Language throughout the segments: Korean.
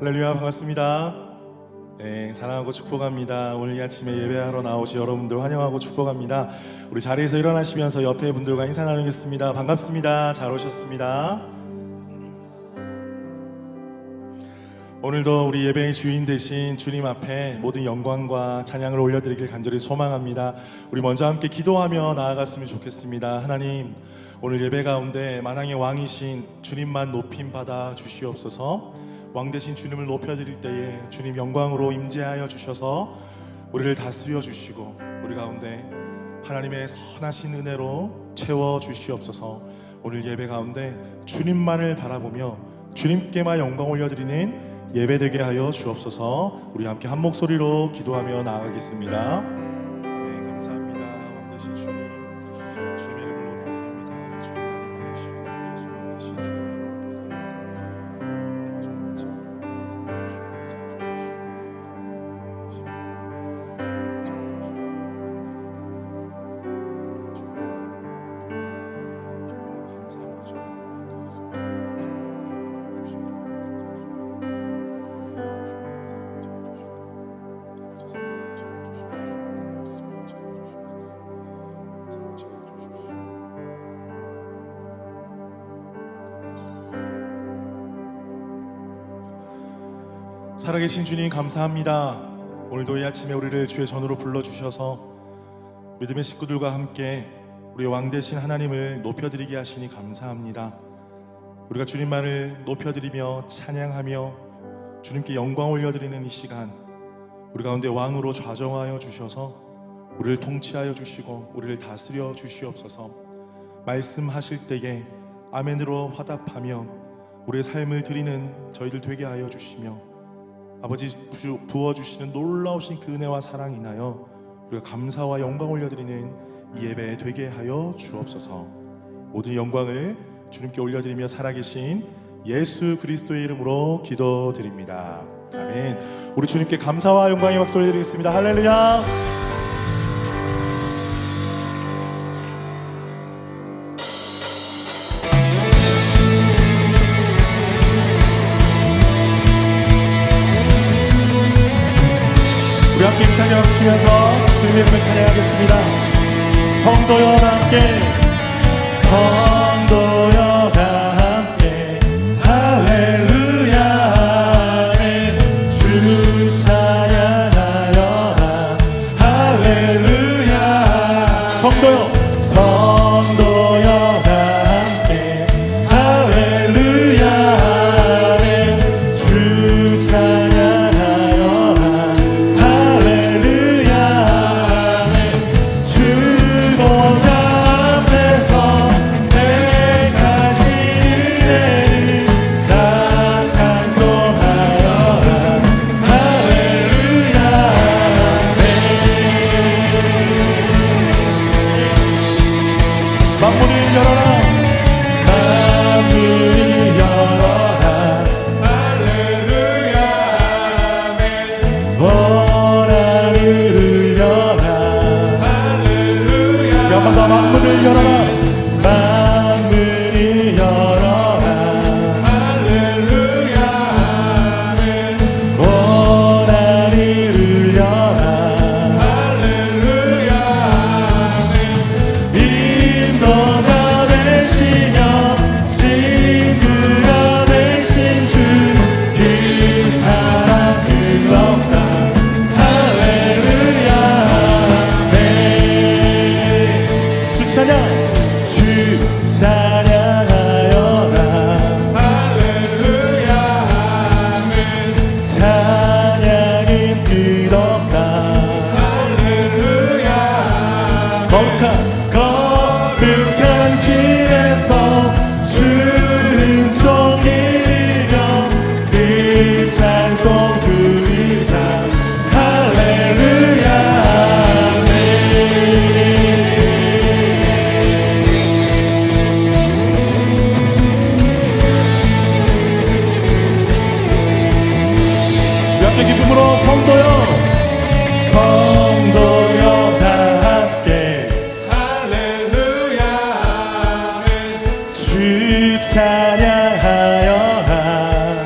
할렐루야, 반갑습니다. 네, 사랑하고 축복합니다. 오늘 이 아침에 예배하러 나오신 여러분들 환영하고 축복합니다. 우리 자리에서 일어나시면서 옆에 분들과 인사 나누겠습니다. 반갑습니다. 잘 오셨습니다. 오늘도 우리 예배의 주인 되신 주님 앞에 모든 영광과 찬양을 올려드리길 간절히 소망합니다. 우리 먼저 함께 기도하며 나아갔으면 좋겠습니다. 하나님, 오늘 예배 가운데 만왕의 왕이신 주님만 높임 받아 주시옵소서. 왕 대신 주님을 높여드릴 때에 주님 영광으로 임재하여 주셔서 우리를 다스려 주시고 우리 가운데 하나님의 선하신 은혜로 채워 주시옵소서. 오늘 예배 가운데 주님만을 바라보며 주님께만 영광 올려드리는 예배 되게 하여 주옵소서. 우리 함께 한 목소리로 기도하며 나아가겠습니다. 네, 감사합니다. 왕 대신 주님, 주님의 이름을 높여드립니다. 주님만이 왕이시고 예수 왕 대신 주님 살아계신 주님 감사합니다. 오늘도 이 아침에 우리를 주의 전으로 불러주셔서 믿음의 식구들과 함께 우리의 왕 되신 하나님을 높여드리게 하시니 감사합니다. 우리가 주님만을 높여드리며 찬양하며 주님께 영광 올려드리는 이 시간, 우리 가운데 왕으로 좌정하여 주셔서 우리를 통치하여 주시고 우리를 다스려 주시옵소서. 말씀하실 때에 아멘으로 화답하며 우리의 삶을 드리는 저희들 되게 하여 주시며 아버지 부어주시는 놀라우신 그 은혜와 사랑 인하여 우리가 감사와 영광 올려드리는 이 예배 되게 하여 주옵소서. 모든 영광을 주님께 올려드리며 살아계신 예수 그리스도의 이름으로 기도드립니다. 아멘. 우리 주님께 감사와 영광의 박수 올려드리겠습니다. 할렐루야. 우리 함께 찬양하시면서 주님의 이름을 찬양하겠습니다. 성도여 다 함께, 성도여 다 함께 할렐루야 아멘. 주 찬양하여라 할렐루야. 성도여 다 함께 할렐루야 아멘. 주 찬양하여라 거룩한 집에서 주님 종이며 늘 찬송 드리자 할렐루야 아멘. 함께 기쁨으로 성도여 다 함께 할렐루야 아멘. 주 찬양하여라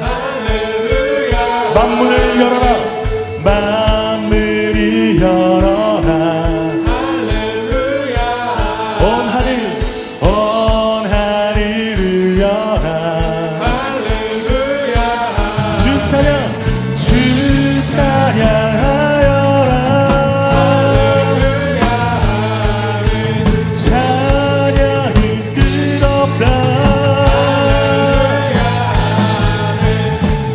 할렐루야 만물을 열어라. 만물을 열어라. 할렐루야. 온 하늘을 열어라. 할렐루야. 주 찬양하여라. 찬양이 끝없다.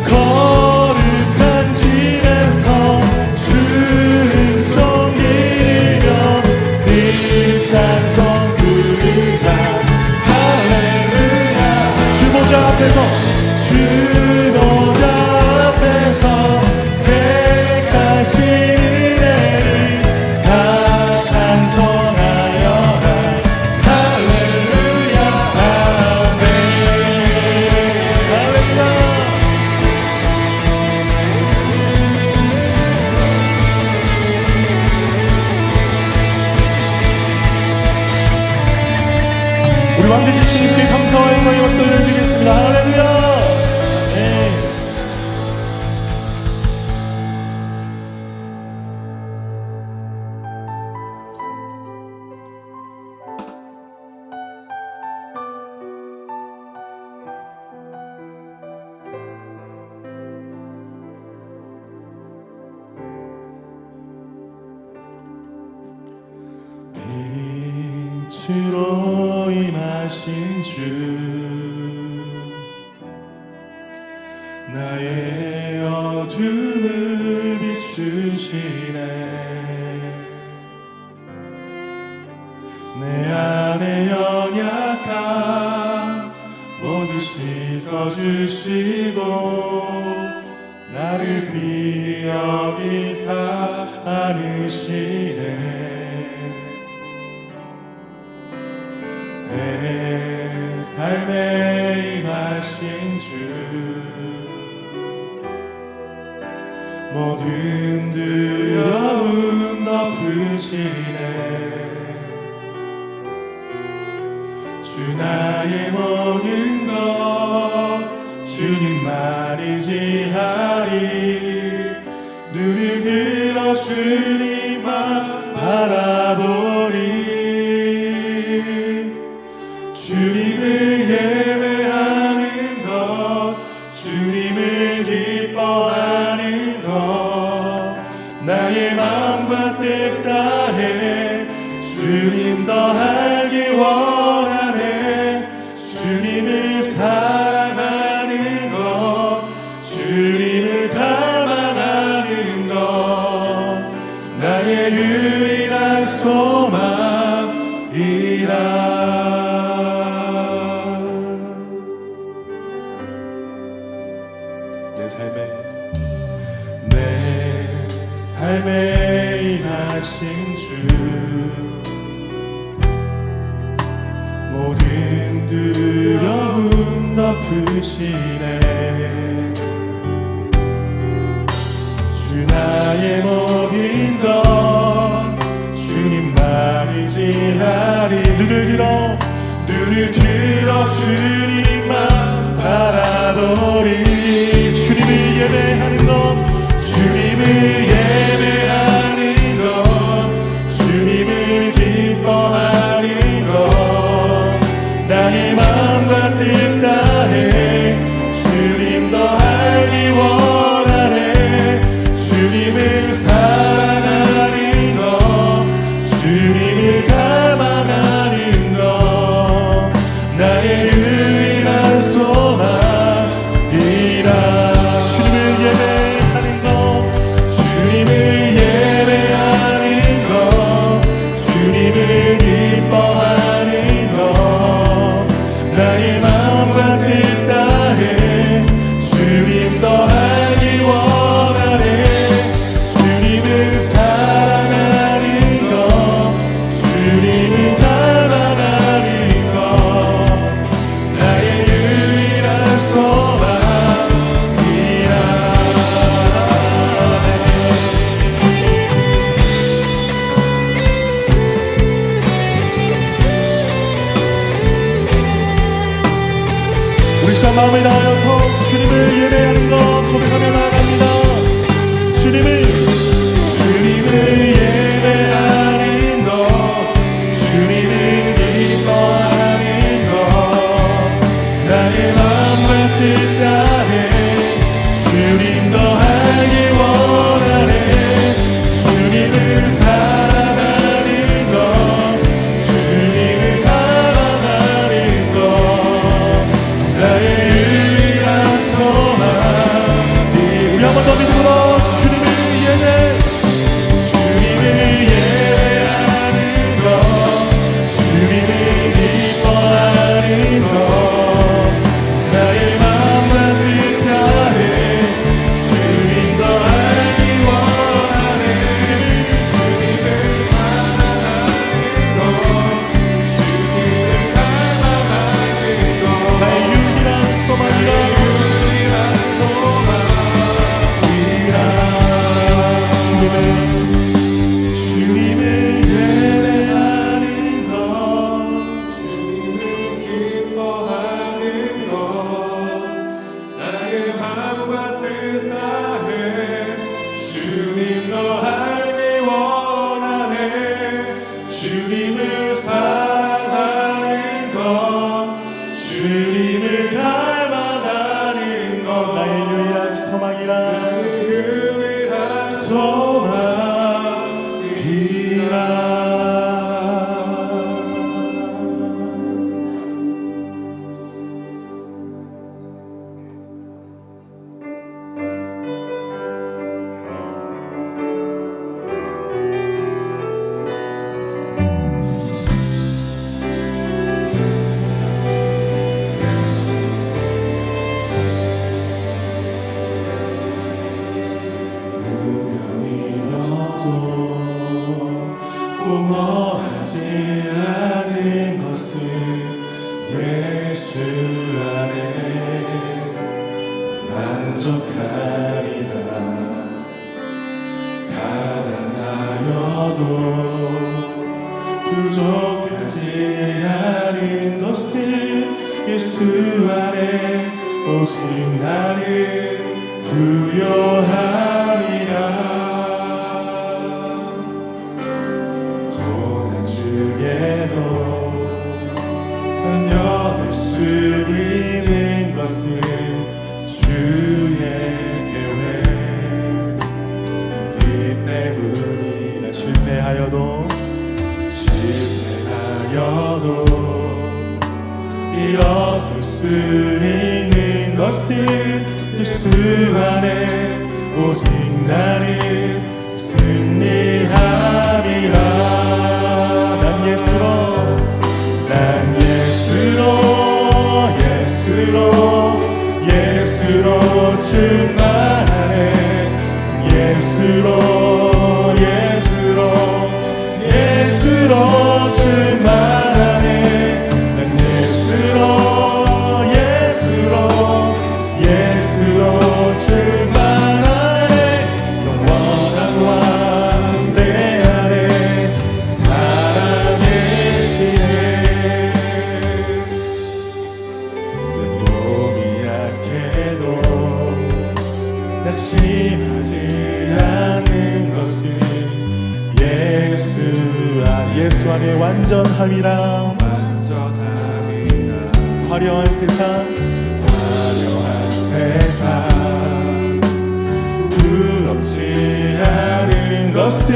거룩한 집에서 주는 존귀며 네 찬송 부르자. 할렐루야. 주보자 앞에서 택하신 은혜를 다 찬송하여라. 할렐루야. 아멘. 할렐루야. 우리 왕대신 주님께 감사와 영광의 박수를 올리겠습니다. 할렐루야. 아멘. 빛으로 임하신 주, 나의 어둠을 비추시네. 내 안에 연약함 모두 씻어주시고 나를 귀히 여기사 안으시네. 내 삶에 임하신 주, 모든 두려움 덮으시네. 주 나의 모든 것 주님만 의지하리. 눈을 들어 주님만 바라보리. 주님을 예배하는 것, 주님을 기뻐하는 것, 나의 마음과 뜻 다해 주님 더 알기 원하네. 주님을 사랑하는 것, 주님을 갈망하는 것, 나의 유일한 소망이라. 내 삶에 임하신 주, 모든 두려움 덮으시네. 주 나의 모든 것 주님만 의지하리. 눈을 들어 주님만 바라보리. 주님을 예배하는 것, 주님을 예배하는 것, 주님을 기뻐하는 것, 나의 마음과 뜻 다해 주님 더 알기 원하네. 주님을 사랑하는 것, 주님을 갈망하는 것, 나의 유일한 소망이라. 마음을 다하여서 주님을 예배하는 것 고백하며 나아갑니다. 주님 더 알기 원하네. 주님을 사랑하는 것, 주님을 닮아가는 것, 나의 유일한 소망. 우리 한 번 더 믿음으로 주님을 예배, 주님을 예배하는 것, 주님을 기뻐하는 것, 나의 마음과 뜻 다해 주님 더 알기 원하네. 주님을 사랑하는 것, 주님을 닮아가는 것, 나의 유일한 소망이라. 주님을 예배하는 것, 주님을 기뻐하는 것, 나의 마음과 뜻 다해 주님 더 알기 원하네. 주님을 사랑하는 것, 주님을 닮아가는 것, 나의 유일한 소망이라. 공허하지 않는 것은 예수 안에 만족합니다. 가난하여도 부족하지 않은 것은 예수 안에 오직 나는 부요함이라. 견뎌낼 수 있는 것은 주의 계획. 이 때문이라. 실패하여도 일어설 수 있는 것은 예수 안에 오직 나는 승리함이라. 난 예수로 충만하네. 예수로 충만하네. 난 예수로 충만하네. 영원한 왕대 안에 살아계시네. 내 몸이 약해도 낙심하지 않는 것은 예수 안에 완전함이라. 화려한 세상 부럽지 않은 것은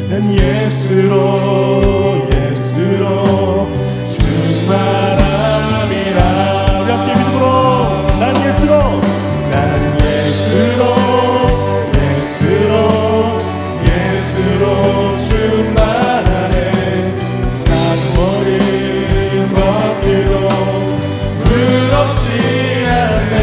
난 예수로 충만함이라. 우리 함께 믿음으로 난 예수로 충만하네. 산모든 것들도 부럽지 않네.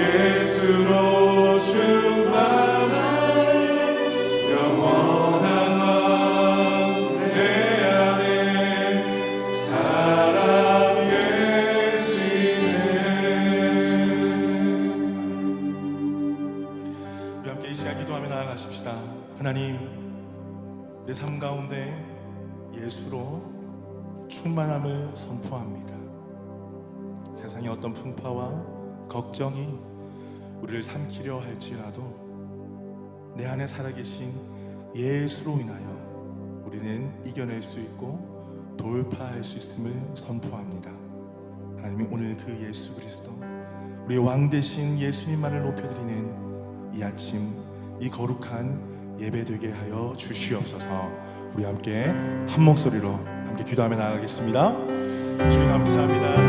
예수로 충만한 영원한 왕 내 안에 살아계시네. 우리 함께 이 시간 기도하며 나아가십시다. 하나님, 내 삶 가운데 예수로 충만함을 선포합니다. 세상의 어떤 풍파와 걱정이 우리를 삼키려 할지라도 내 안에 살아계신 예수로 인하여 우리는 이겨낼 수 있고 돌파할 수 있음을 선포합니다. 하나님이 오늘 그 예수 그리스도, 우리 왕 되신 예수님만을 높여드리는 이 아침, 이 거룩한 예배되게 하여 주시옵소서. 우리 함께 한 목소리로 함께 기도하며 나아가겠습니다. 주님 감사합니다.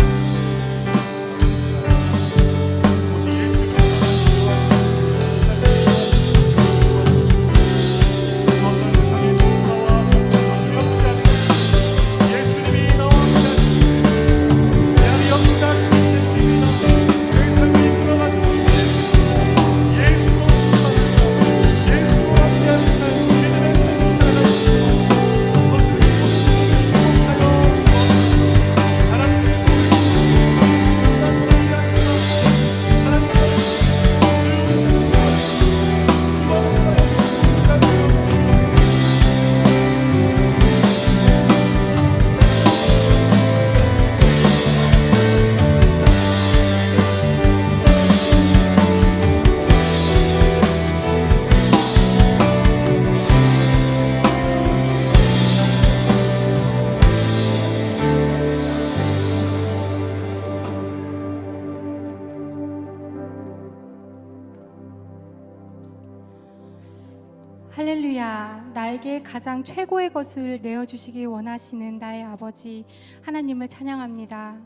할렐루야. 나에게 가장 최고의 것을 내어주시기 원하시는 나의 아버지 하나님을 찬양합니다.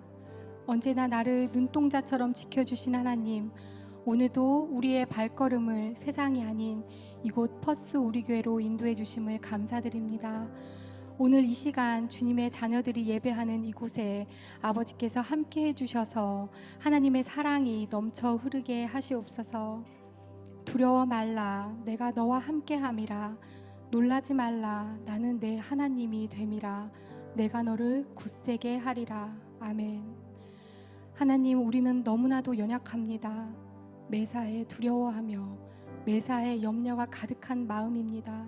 언제나 나를 눈동자처럼 지켜주신 하나님, 오늘도 우리의 발걸음을 세상이 아닌 이곳 퍼스 우리교회로 인도해 주심을 감사드립니다. 오늘 이 시간 주님의 자녀들이 예배하는 이곳에 아버지께서 함께 해주셔서 하나님의 사랑이 넘쳐 흐르게 하시옵소서. 두려워 말라, 내가 너와 함께함이라. 놀라지 말라, 나는 내 하나님이 됨이라. 내가 너를 굳세게 하리라. 아멘. 하나님, 우리는 너무나도 연약합니다. 매사에 두려워하며 매사에 염려가 가득한 마음입니다.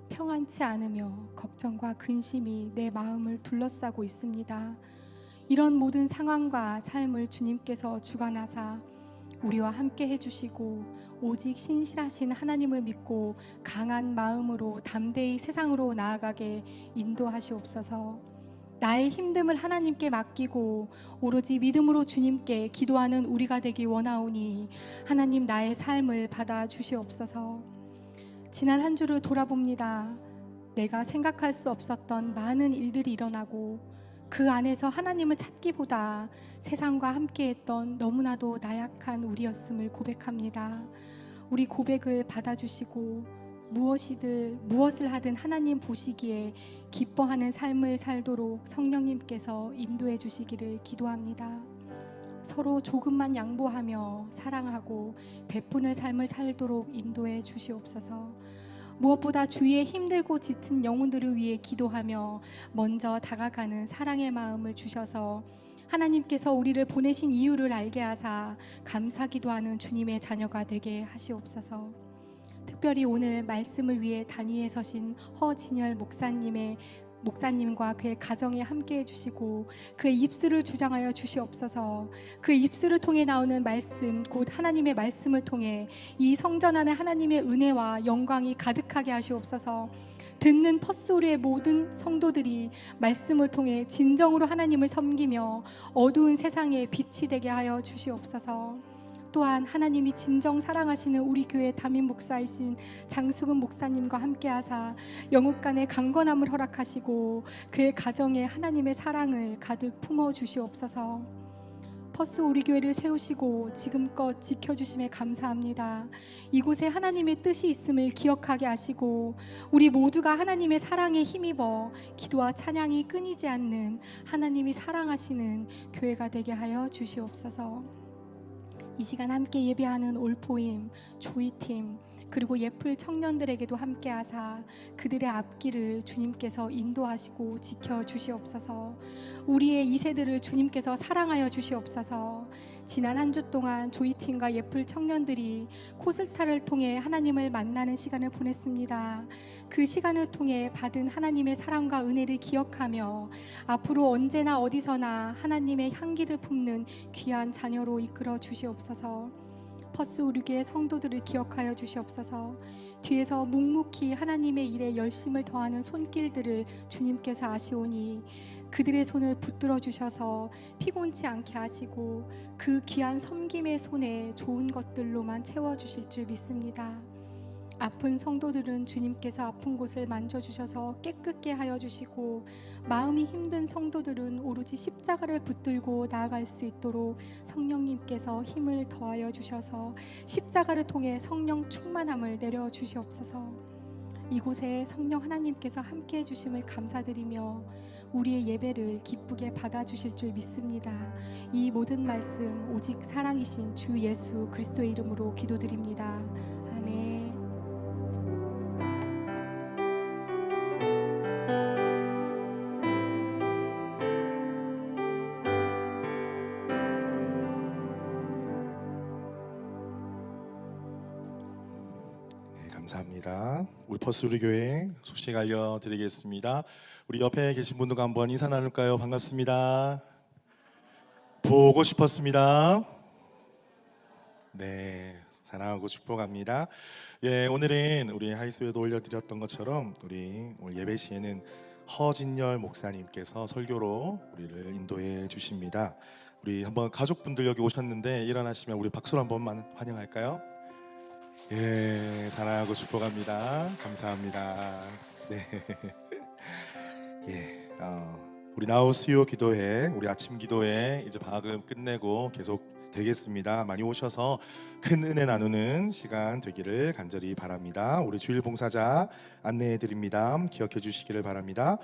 평안치 않으며 걱정과 근심이 내 마음을 둘러싸고 있습니다. 이런 모든 상황과 삶을 주님께서 주관하사 우리와 함께 해주시고 오직 신실하신 하나님을 믿고 강한 마음으로 담대히 세상으로 나아가게 인도하시옵소서. 나의 힘듦을 하나님께 맡기고 오로지 믿음으로 주님께 기도하는 우리가 되기 원하오니 하나님, 나의 삶을 받아주시옵소서. 지난 한 주를 돌아봅니다. 내가 생각할 수 없었던 많은 일들이 일어나고 그 안에서 하나님을 찾기보다 세상과 함께했던 너무나도 나약한 우리였음을 고백합니다. 우리 고백을 받아주시고 무엇을 하든 하나님 보시기에 기뻐하는 삶을 살도록 성령님께서 인도해 주시기를 기도합니다. 서로 조금만 양보하며 사랑하고 베푸는 삶을 살도록 인도해 주시옵소서. 무엇보다 주위에 힘들고 지친 영혼들을 위해 기도하며 먼저 다가가는 사랑의 마음을 주셔서 하나님께서 우리를 보내신 이유를 알게 하사 감사 기도하는 주님의 자녀가 되게 하시옵소서. 특별히 오늘 말씀을 위해 단위에 서신 허진열 목사님과 그의 가정에 함께 해주시고 그의 입술을 주장하여 주시옵소서. 그의 입술을 통해 나오는 말씀, 곧 하나님의 말씀을 통해 이 성전 안에 하나님의 은혜와 영광이 가득하게 하시옵소서. 듣는 퍼스우리의 모든 성도들이 말씀을 통해 진정으로 하나님을 섬기며 어두운 세상에 빛이 되게 하여 주시옵소서. 또한 하나님이 진정 사랑하시는 우리 교회 담임 목사이신 장수근 목사님과 함께하사 영육간의 강건함을 허락하시고 그의 가정에 하나님의 사랑을 가득 품어 주시옵소서. 퍼스 우리 교회를 세우시고 지금껏 지켜주심에 감사합니다. 이곳에 하나님의 뜻이 있음을 기억하게 하시고 우리 모두가 하나님의 사랑에 힘입어 기도와 찬양이 끊이지 않는 하나님이 사랑하시는 교회가 되게 하여 주시옵소서. 이 시간 함께 예배하는 올포임, 조이팀, 그리고 예플 청년들에게도 함께하사 그들의 앞길을 주님께서 인도하시고 지켜주시옵소서. 우리의 2세들을 주님께서 사랑하여 주시옵소서. 지난 한 주 동안 조이팀과 예플 청년들이 코스타를 통해 하나님을 만나는 시간을 보냈습니다. 그 시간을 통해 받은 하나님의 사랑과 은혜를 기억하며 앞으로 언제나 어디서나 하나님의 향기를 품는 귀한 자녀로 이끌어 주시옵소서. 퍼스 우리교회 성도들을 기억하여 주시옵소서. 뒤에서 묵묵히 하나님의 일에 열심을 더하는 손길들을 주님께서 아시오니 그들의 손을 붙들어 주셔서 피곤치 않게 하시고 그 귀한 섬김의 손에 좋은 것들로만 채워주실 줄 믿습니다. 아픈 성도들은 주님께서 아픈 곳을 만져주셔서 깨끗게 하여 주시고, 마음이 힘든 성도들은 오로지 십자가를 붙들고 나아갈 수 있도록 성령님께서 힘을 더하여 주셔서 십자가를 통해 성령 충만함을 내려 주시옵소서. 이곳에 성령 하나님께서 함께 해주심을 감사드리며 우리의 예배를 기쁘게 받아주실 줄 믿습니다. 이 모든 말씀 오직 사랑이신 주 예수 그리스도의 이름으로 기도드립니다. 아멘. 감사합니다. 우리 퍼스 우리교회 소식 알려드리겠습니다. 우리 옆에 계신 분들과 한번 인사 나눌까요? 반갑습니다. 보고 싶었습니다. 네, 사랑하고 축복합니다. 예, 오늘은 우리 하이스에도 올려드렸던 것처럼 우리 오늘 예배 시에는 허진열 목사님께서 설교로 우리를 인도해 주십니다. 우리 한번 가족분들 여기 오셨는데 일어나시면 우리 박수로 한번만 환영할까요? 예, 사랑하고 축복합니다. 감사합니다. 네, 예, 우리 나우 수요 기도회, 우리 아침 기도회 이제 방학을 끝내고 계속 되겠습니다. 많이 오셔서 큰 은혜 나누는 시간 되기를 간절히 바랍니다. 우리 주일 봉사자 안내해 드립니다. 기억해 주시기를 바랍니다.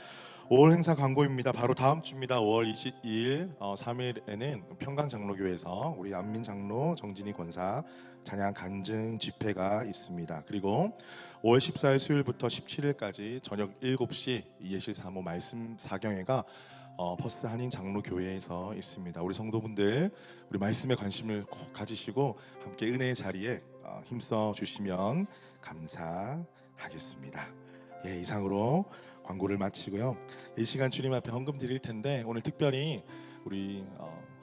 5월 행사 광고입니다. 바로 다음 주입니다. 5월 22일 3일에는 평강장로교회에서 우리 안민 장로 정진희 권사 찬양 간증 집회가 있습니다. 그리고 5월 14일 수요일부터 17일까지 저녁 7시 이해실 사모 말씀 사경회가 퍼스트 한인 장로교회에서 있습니다. 우리 성도분들 우리 말씀에 관심을 꼭 가지시고 함께 은혜의 자리에 힘써 주시면 감사하겠습니다. 예, 이상으로 광고를 마치고요. 이 시간 주님 앞에 헌금 드릴 텐데 오늘 특별히 우리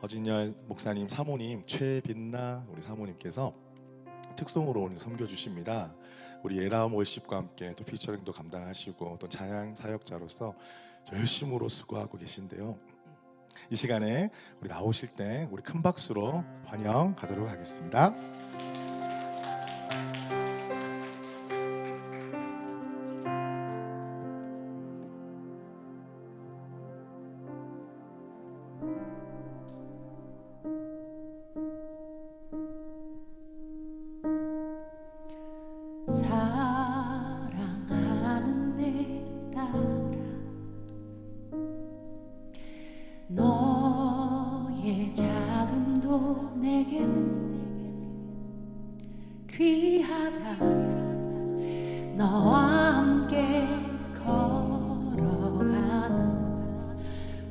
허진열 목사님 사모님 최빛나 우리 사모님께서 특송으로 오늘 섬겨 주십니다. 우리 예라움 월십과 함께 또 피처링도 감당하시고 또 찬양 사역자로서 열심으로 수고하고 계신데요. 이 시간에 우리 나오실 때 우리 큰 박수로 환영하도록 하겠습니다. 사랑하는 내 딸아, 너의 자금도 내겐 귀하다. 너와 함께 걸어가는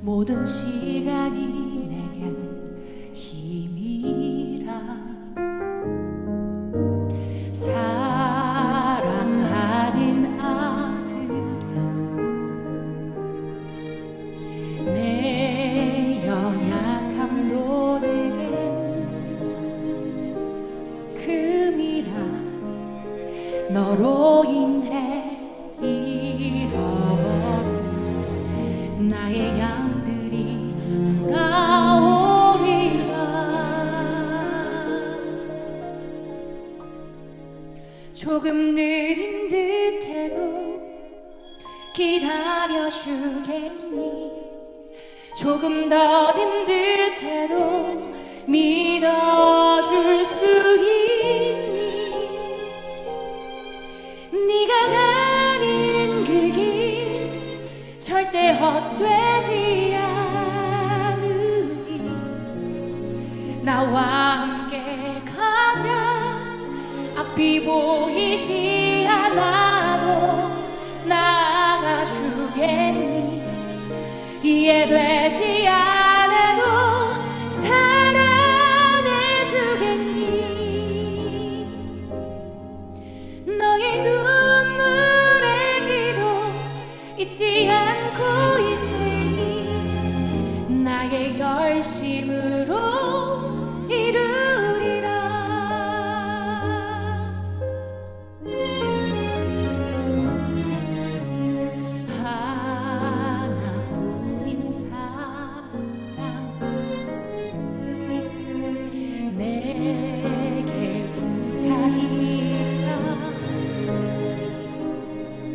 모든 시간이 내겐 힘이라. 사랑하는 아들아, 내 연약함도 내겐 금이라. 너로 인해 잃어버린 나의 양들이 돌아오리라. 조금 느린 듯해도 기다려주겠니? 조금 더딘 듯해도 믿어줄 수 있니? 네가 가는 그 길 절대 헛되지 않으리. 나와 함께 앞이 보이지 않아도 나아가 주겠니? 이해되지 않아도 사랑해 주겠니? 너의 눈물의 기도 잊지 않고 있으니 나의 열심으로 이루리라. 하나뿐인 사랑 내게 부탁이라.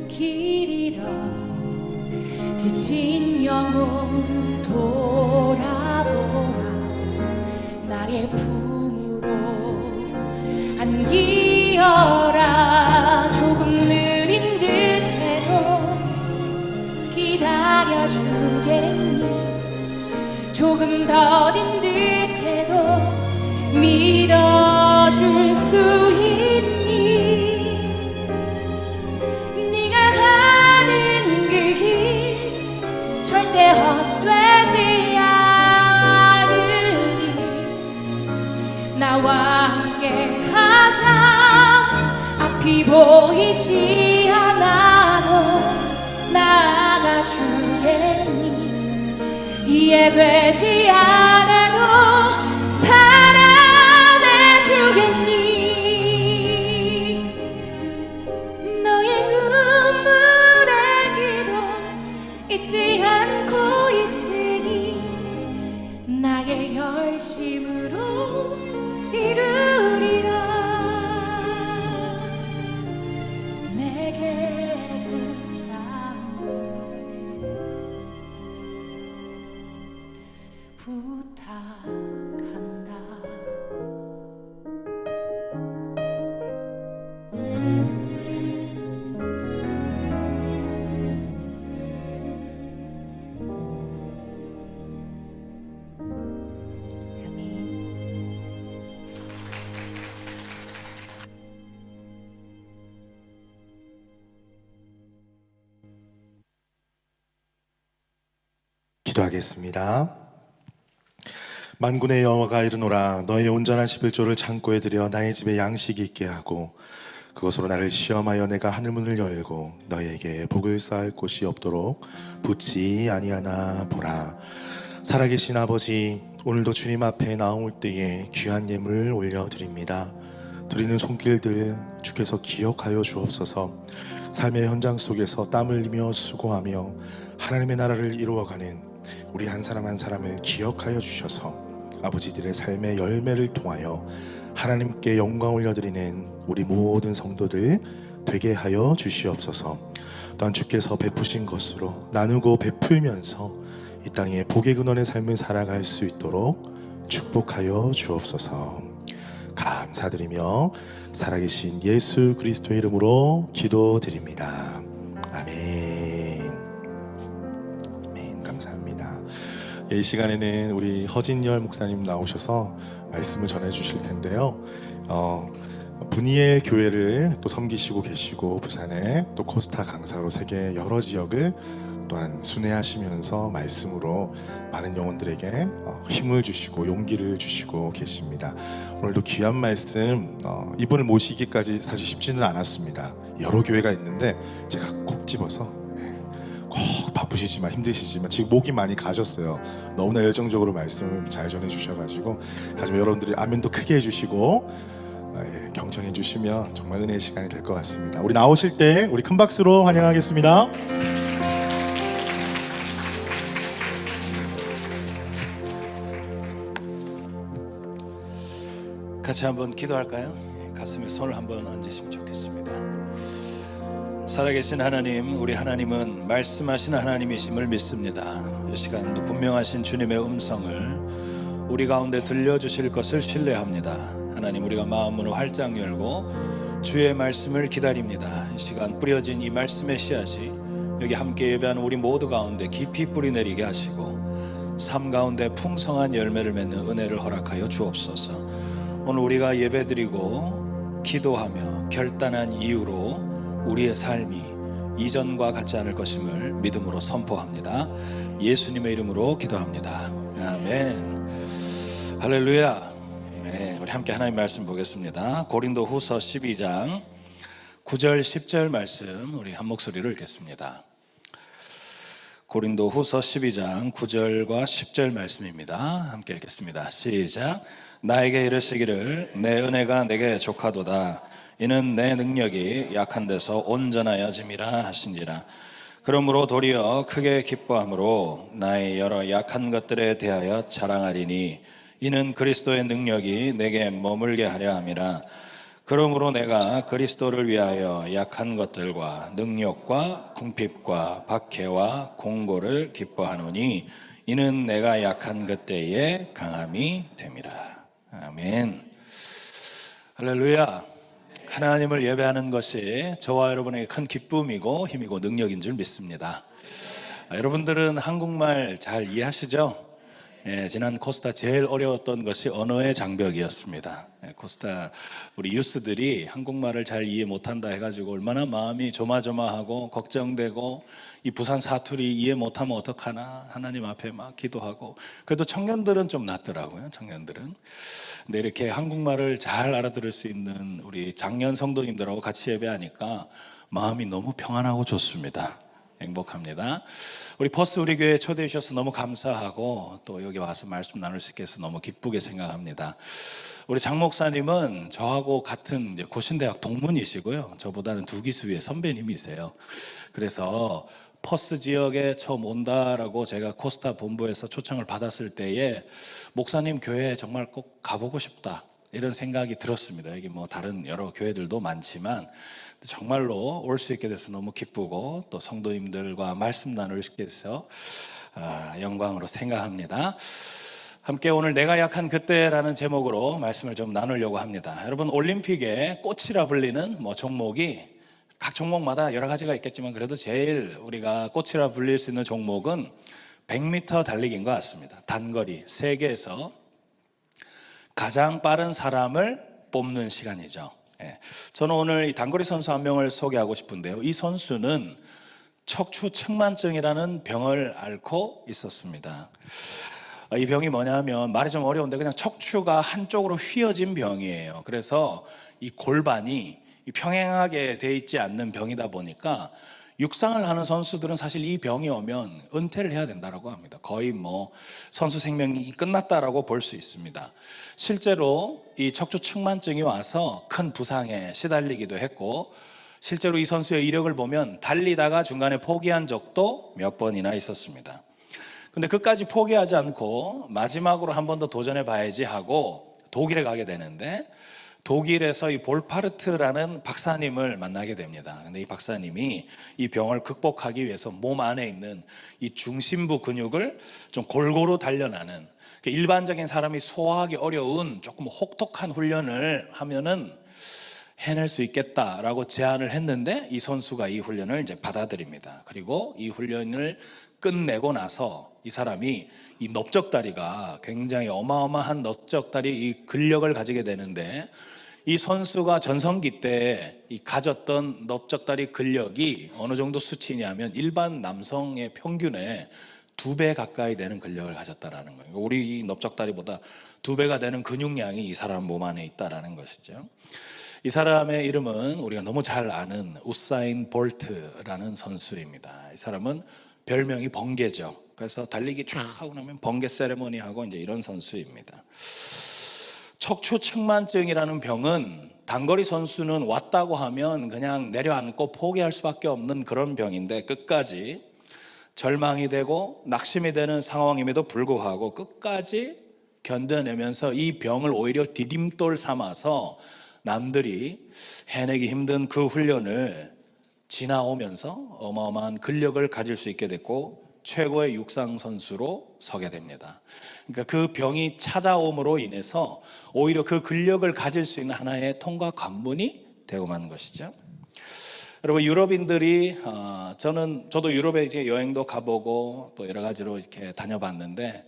길 잃어 지친 영혼 돌아보라. 나의 품으로 안기어라. 조금 느린 듯해도 기다려주겠니? 조금 더딘 듯해도 믿어줄 수 있니? 네가 가는 그 길 절대 헛되지 않으니 나와 함께 가자. 앞이 보이지 않아도 나아가 주겠니? 이해되지 않아도 사랑해 주겠니? 너의 눈물의 기도 잊지 않고 있으니 나의 열심으로 이루리라. 내게 그 땅을 부탁한다. 기도하겠습니다. 만군의 여호와가 이르노라. 너의 온전한 11조를 창고에 들여 나의 집에 양식이 있게 하고 그것으로 나를 시험하여 내가 하늘문을 열고 너에게 복을 쌓을 곳이 없도록 붙지 아니하나 보라. 살아계신 아버지, 오늘도 주님 앞에 나올 때에 귀한 예물을 올려드립니다. 드리는 손길들 주께서 기억하여 주옵소서. 삶의 현장 속에서 땀 흘리며 수고하며 하나님의 나라를 이루어가는 우리 한 사람 한 사람을 기억하여 주셔서 아버지들의 삶의 열매를 통하여 하나님께 영광 올려드리는 우리 모든 성도들 되게 하여 주시옵소서. 또한 주께서 베푸신 것으로 나누고 베풀면서 이 땅에 복의 근원의 삶을 살아갈 수 있도록 축복하여 주옵소서. 감사드리며 살아계신 예수 그리스도의 이름으로 기도드립니다. 아멘. 아멘. 감사합니다. 이 시간에는 우리 허진열 목사님 나오셔서 말씀을 전해 주실 텐데요. 분이엘 교회를 또 섬기시고 계시고 부산에 또 코스타 강사로 세계 여러 지역을 또한 순회하시면서 말씀으로 많은 영혼들에게 힘을 주시고 용기를 주시고 계십니다. 오늘도 귀한 말씀, 이분을 모시기까지 사실 쉽지는 않았습니다. 여러 교회가 있는데 제가 콕 집어서 꼭 바쁘시지만 힘드시지만 지금 목이 많이 가셨어요. 너무나 열정적으로 말씀을 잘 전해 주셔가지고, 하지만 여러분들이 아멘도 크게 해주시고 경청해 주시면 정말 은혜의 시간이 될 것 같습니다. 우리 나오실 때 우리 큰 박수로 환영하겠습니다. 같이 한번 기도할까요? 가슴에 손을 한번 얹으시면 좋겠습니다. 살아계신 하나님, 우리 하나님은 말씀하시는 하나님이심을 믿습니다. 이 시간도 분명하신 주님의 음성을 우리 가운데 들려주실 것을 신뢰합니다. 하나님, 우리가 마음문을 활짝 열고 주의 말씀을 기다립니다. 이 시간 뿌려진 이 말씀의 씨앗이 여기 함께 예배하는 우리 모두 가운데 깊이 뿌리 내리게 하시고 삶 가운데 풍성한 열매를 맺는 은혜를 허락하여 주옵소서. 오늘 우리가 예배드리고 기도하며 결단한 이유로 우리의 삶이 이전과 같지 않을 것임을 믿음으로 선포합니다. 예수님의 이름으로 기도합니다. 아멘. 할렐루야. 네, 우리 함께 하나님 말씀 보겠습니다. 고린도후서 12장 9절 10절 말씀 우리 한 목소리로 읽겠습니다. 고린도후서 12장 9절과 10절 말씀입니다. 함께 읽겠습니다. 시작. 나에게 이르시기를 내 은혜가 내게 족하도다. 이는 내 능력이 약한 데서 온전하여짐이라 하신지라. 그러므로 도리어 크게 기뻐함으로 나의 여러 약한 것들에 대하여 자랑하리니 이는 그리스도의 능력이 내게 머물게 하려 함이라. 그러므로 내가 그리스도를 위하여 약한 것들과 능력과 궁핍과 박해와 공고를 기뻐하노니 이는 내가 약한 그때에 강함이 됨이라. 아멘. 할렐루야. 하나님을 예배하는 것이 저와 여러분에게 큰 기쁨이고 힘이고 능력인 줄 믿습니다. 여러분들은 한국말 잘 이해하시죠? 지난 코스타 제일 어려웠던 것이 언어의 장벽이었습니다. 코스타 우리 유스들이 한국말을 잘 이해 못한다 해가지고 얼마나 마음이 조마조마하고 걱정되고 이 부산 사투리 이해 못하면 어떡하나 하나님 앞에 막 기도하고, 그래도 청년들은 좀 낫더라고요. 청년들은. 근데 이렇게 한국말을 잘 알아들을 수 있는 우리 장년 성도님들하고 같이 예배하니까 마음이 너무 평안하고 좋습니다. 행복합니다. 우리 퍼스 우리 교회에 초대해 주셔서 너무 감사하고 또 여기 와서 말씀 나눌 수 있게 해서 너무 기쁘게 생각합니다. 우리 장 목사님은 저하고 같은 고신대학 동문이시고요. 저보다는 2기수 위에 선배님이세요. 그래서 퍼스 지역에 처음 온다라고 제가 코스타 본부에서 초청을 받았을 때에 목사님 교회에 정말 꼭 가보고 싶다 이런 생각이 들었습니다. 여기 뭐 다른 여러 교회들도 많지만 정말로 올 수 있게 돼서 너무 기쁘고 또 성도님들과 말씀 나눌 수 있게 돼서 영광으로 생각합니다. 함께 오늘 내가 약한 그때라는 제목으로 말씀을 좀 나누려고 합니다. 여러분, 올림픽의 꽃이라 불리는 종목이 각 종목마다 여러 가지가 있겠지만 그래도 제일 우리가 꽃이라 불릴 수 있는 종목은 100m 달리기인 것 같습니다. 단거리 세계에서 가장 빠른 사람을 뽑는 시간이죠. 저는 오늘 이 단거리 선수 한 명을 소개하고 싶은데요. 이 선수는 척추측만증이라는 병을 앓고 있었습니다. 이 병이 뭐냐면 말이 좀 어려운데 그냥 척추가 한쪽으로 휘어진 병이에요. 그래서 이 골반이 평행하게 돼 있지 않는 병이다 보니까 육상을 하는 선수들은 사실 이 병이 오면 은퇴를 해야 된다고 합니다. 거의 선수 생명이 끝났다라고 볼 수 있습니다. 실제로 이 척추측만증이 와서 큰 부상에 시달리기도 했고, 실제로 이 선수의 이력을 보면 달리다가 중간에 포기한 적도 몇 번이나 있었습니다. 근데 끝까지 포기하지 않고 마지막으로 한 번 더 도전해 봐야지 하고 독일에 가게 되는데, 독일에서 이 볼파르트라는 박사님을 만나게 됩니다. 근데 이 박사님이 이 병을 극복하기 위해서 몸 안에 있는 이 중심부 근육을 좀 골고루 단련하는, 일반적인 사람이 소화하기 어려운 조금 혹독한 훈련을 하면은 해낼 수 있겠다라고 제안을 했는데, 이 선수가 이 훈련을 이제 받아들입니다. 그리고 이 훈련을 끝내고 나서 이 사람이 이 넓적다리가 굉장히 어마어마한 넓적다리 이 근력을 가지게 되는데, 이 선수가 전성기 때 이 가졌던 넓적다리 근력이 어느 정도 수치냐면 일반 남성의 평균의 2배 가까이 되는 근력을 가졌다라는 거예요. 우리 이 넓적다리보다 2배가 되는 근육량이 이 사람 몸 안에 있다라는 것이죠. 이 사람의 이름은 우리가 너무 잘 아는 우사인 볼트라는 선수입니다. 이 사람은 별명이 번개죠. 그래서 달리기 쫙 하고 나면 번개 세레머니 하고 이제 이런 선수입니다. 척추측만증이라는 병은 단거리 선수는 왔다고 하면 그냥 내려앉고 포기할 수밖에 없는 그런 병인데, 끝까지 절망이 되고 낙심이 되는 상황임에도 불구하고 끝까지 견뎌내면서 이 병을 오히려 디딤돌 삼아서 남들이 해내기 힘든 그 훈련을 지나오면서 어마어마한 근력을 가질 수 있게 됐고 최고의 육상 선수로 서게 됩니다. 그러니까 그 병이 찾아옴으로 인해서 오히려 그 근력을 가질 수 있는 하나의 통과 관문이 되고 마는 것이죠. 여러분, 유럽인들이 저도 유럽에 이제 여행도 가보고 또 여러 가지로 이렇게 다녀봤는데,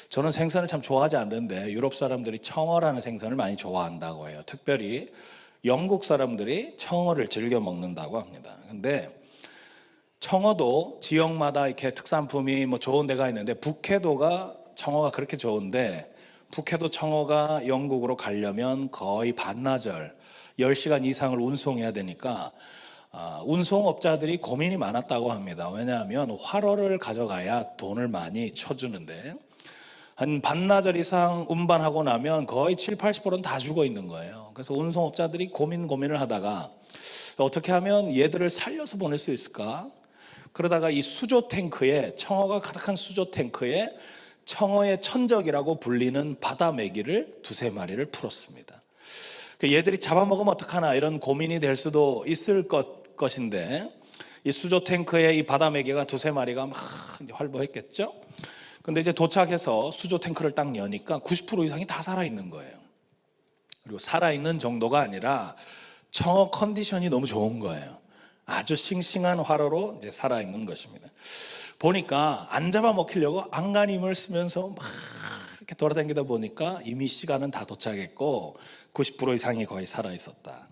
저는 생선을 참 좋아하지 않는데 유럽 사람들이 청어라는 생선을 많이 좋아한다고 해요. 특별히 영국 사람들이 청어를 즐겨 먹는다고 합니다. 근데 청어도 지역마다 이렇게 특산품이 뭐 좋은 데가 있는데 북해도가 청어가 그렇게 좋은데 북해도 청어가 영국으로 가려면 거의 반나절 10시간 이상을 운송해야 되니까 운송업자들이 고민이 많았다고 합니다. 왜냐하면 활어를 가져가야 돈을 많이 쳐주는데 한 반나절 이상 운반하고 나면 거의 7, 80%는 다 죽어 있는 거예요. 그래서 운송업자들이 고민을 하다가 어떻게 하면 얘들을 살려서 보낼 수 있을까? 그러다가 이 수조 탱크에, 청어가 가득한 수조 탱크에 청어의 천적이라고 불리는 바다 메기를 2-3마리를 풀었습니다. 얘들이 잡아먹으면 어떡하나 이런 고민이 될 수도 있을 것인데 이 수조 탱크에 이 바다 메기가 2-3마리가 막 이제 활보했겠죠. 근데 이제 도착해서 수조 탱크를 딱 여니까 90% 이상이 다 살아있는 거예요. 그리고 살아있는 정도가 아니라 청어 컨디션이 너무 좋은 거예요. 아주 싱싱한 활어로 이제 살아있는 것입니다. 보니까 안 잡아먹히려고 안간힘을 쓰면서 막 이렇게 돌아다니다 보니까 이미 시간은 다 도착했고 90% 이상이 거의 살아있었다.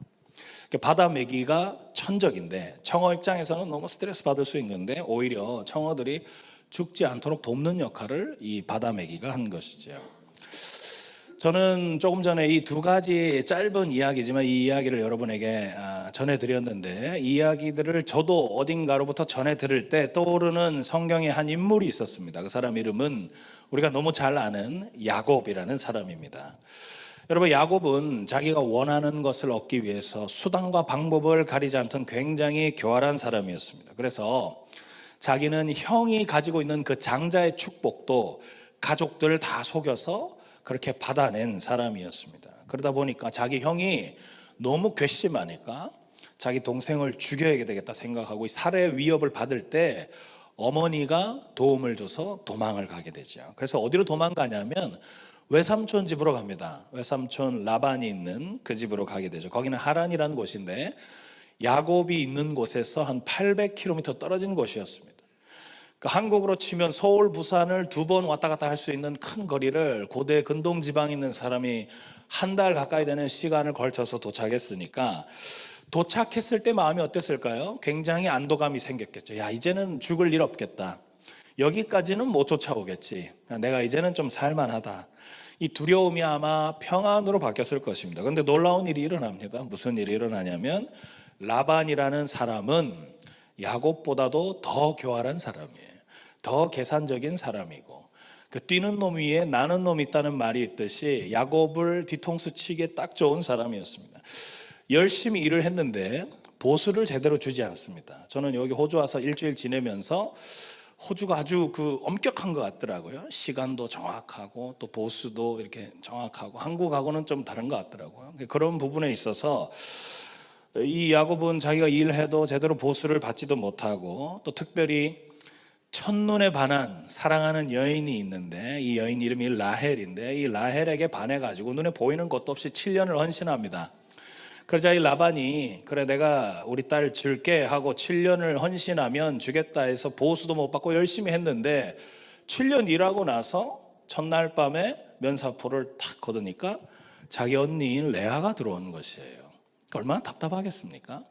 바다 메기가 천적인데 청어 입장에서는 너무 스트레스 받을 수 있는데 오히려 청어들이 죽지 않도록 돕는 역할을 이 바다 메기가 한 것이죠. 저는 조금 전에 이 2가지 짧은 이야기지만 이 이야기를 여러분에게 전해드렸는데 이 이야기들을 저도 어딘가로부터 전해 들을 때 떠오르는 성경의 한 인물이 있었습니다. 그 사람 이름은 우리가 너무 잘 아는 야곱이라는 사람입니다. 여러분, 야곱은 자기가 원하는 것을 얻기 위해서 수단과 방법을 가리지 않던 굉장히 교활한 사람이었습니다. 그래서 자기는 형이 가지고 있는 그 장자의 축복도 가족들을 다 속여서 그렇게 받아낸 사람이었습니다. 그러다 보니까 자기 형이 너무 괘씸하니까 자기 동생을 죽여야 되겠다 생각하고 살해 위협을 받을 때 어머니가 도움을 줘서 도망을 가게 되죠. 그래서 어디로 도망가냐면 외삼촌 집으로 갑니다. 외삼촌 라반이 있는 그 집으로 가게 되죠. 거기는 하란이라는 곳인데 야곱이 있는 곳에서 한 800km 떨어진 곳이었습니다. 한국으로 치면 서울, 부산을 2번 왔다 갔다 할 수 있는 큰 거리를 고대 근동 지방에 있는 사람이 한 달 가까이 되는 시간을 걸쳐서 도착했으니까 도착했을 때 마음이 어땠을까요? 굉장히 안도감이 생겼겠죠. 야, 이제는 죽을 일 없겠다. 여기까지는 못 쫓아오겠지. 내가 이제는 좀 살만하다. 이 두려움이 아마 평안으로 바뀌었을 것입니다. 그런데 놀라운 일이 일어납니다. 무슨 일이 일어나냐면 라반이라는 사람은 야곱보다도 더 교활한 사람이에요. 더 계산적인 사람이고 그 뛰는 놈 위에 나는 놈이 있다는 말이 있듯이 야곱을 뒤통수 치기에 딱 좋은 사람이었습니다. 열심히 일을 했는데 보수를 제대로 주지 않습니다. 저는 여기 호주 와서 일주일 지내면서 호주가 아주 엄격한 것 같더라고요. 시간도 정확하고 또 보수도 이렇게 정확하고 한국하고는 좀 다른 것 같더라고요. 그런 부분에 있어서 이 야곱은 자기가 일해도 제대로 보수를 받지도 못하고 또 특별히 첫눈에 반한 사랑하는 여인이 있는데 이 여인 이름이 라헬인데 이 라헬에게 반해가지고 눈에 보이는 것도 없이 7년을 헌신합니다. 그러자 이 라반이 그래 내가 우리 딸 줄게 하고 7년을 헌신하면 주겠다 해서 보수도 못 받고 열심히 했는데 7년 일하고 나서 첫날 밤에 면사포를 탁 거두니까 자기 언니인 레아가 들어오는 것이에요. 얼마나 답답하겠습니까?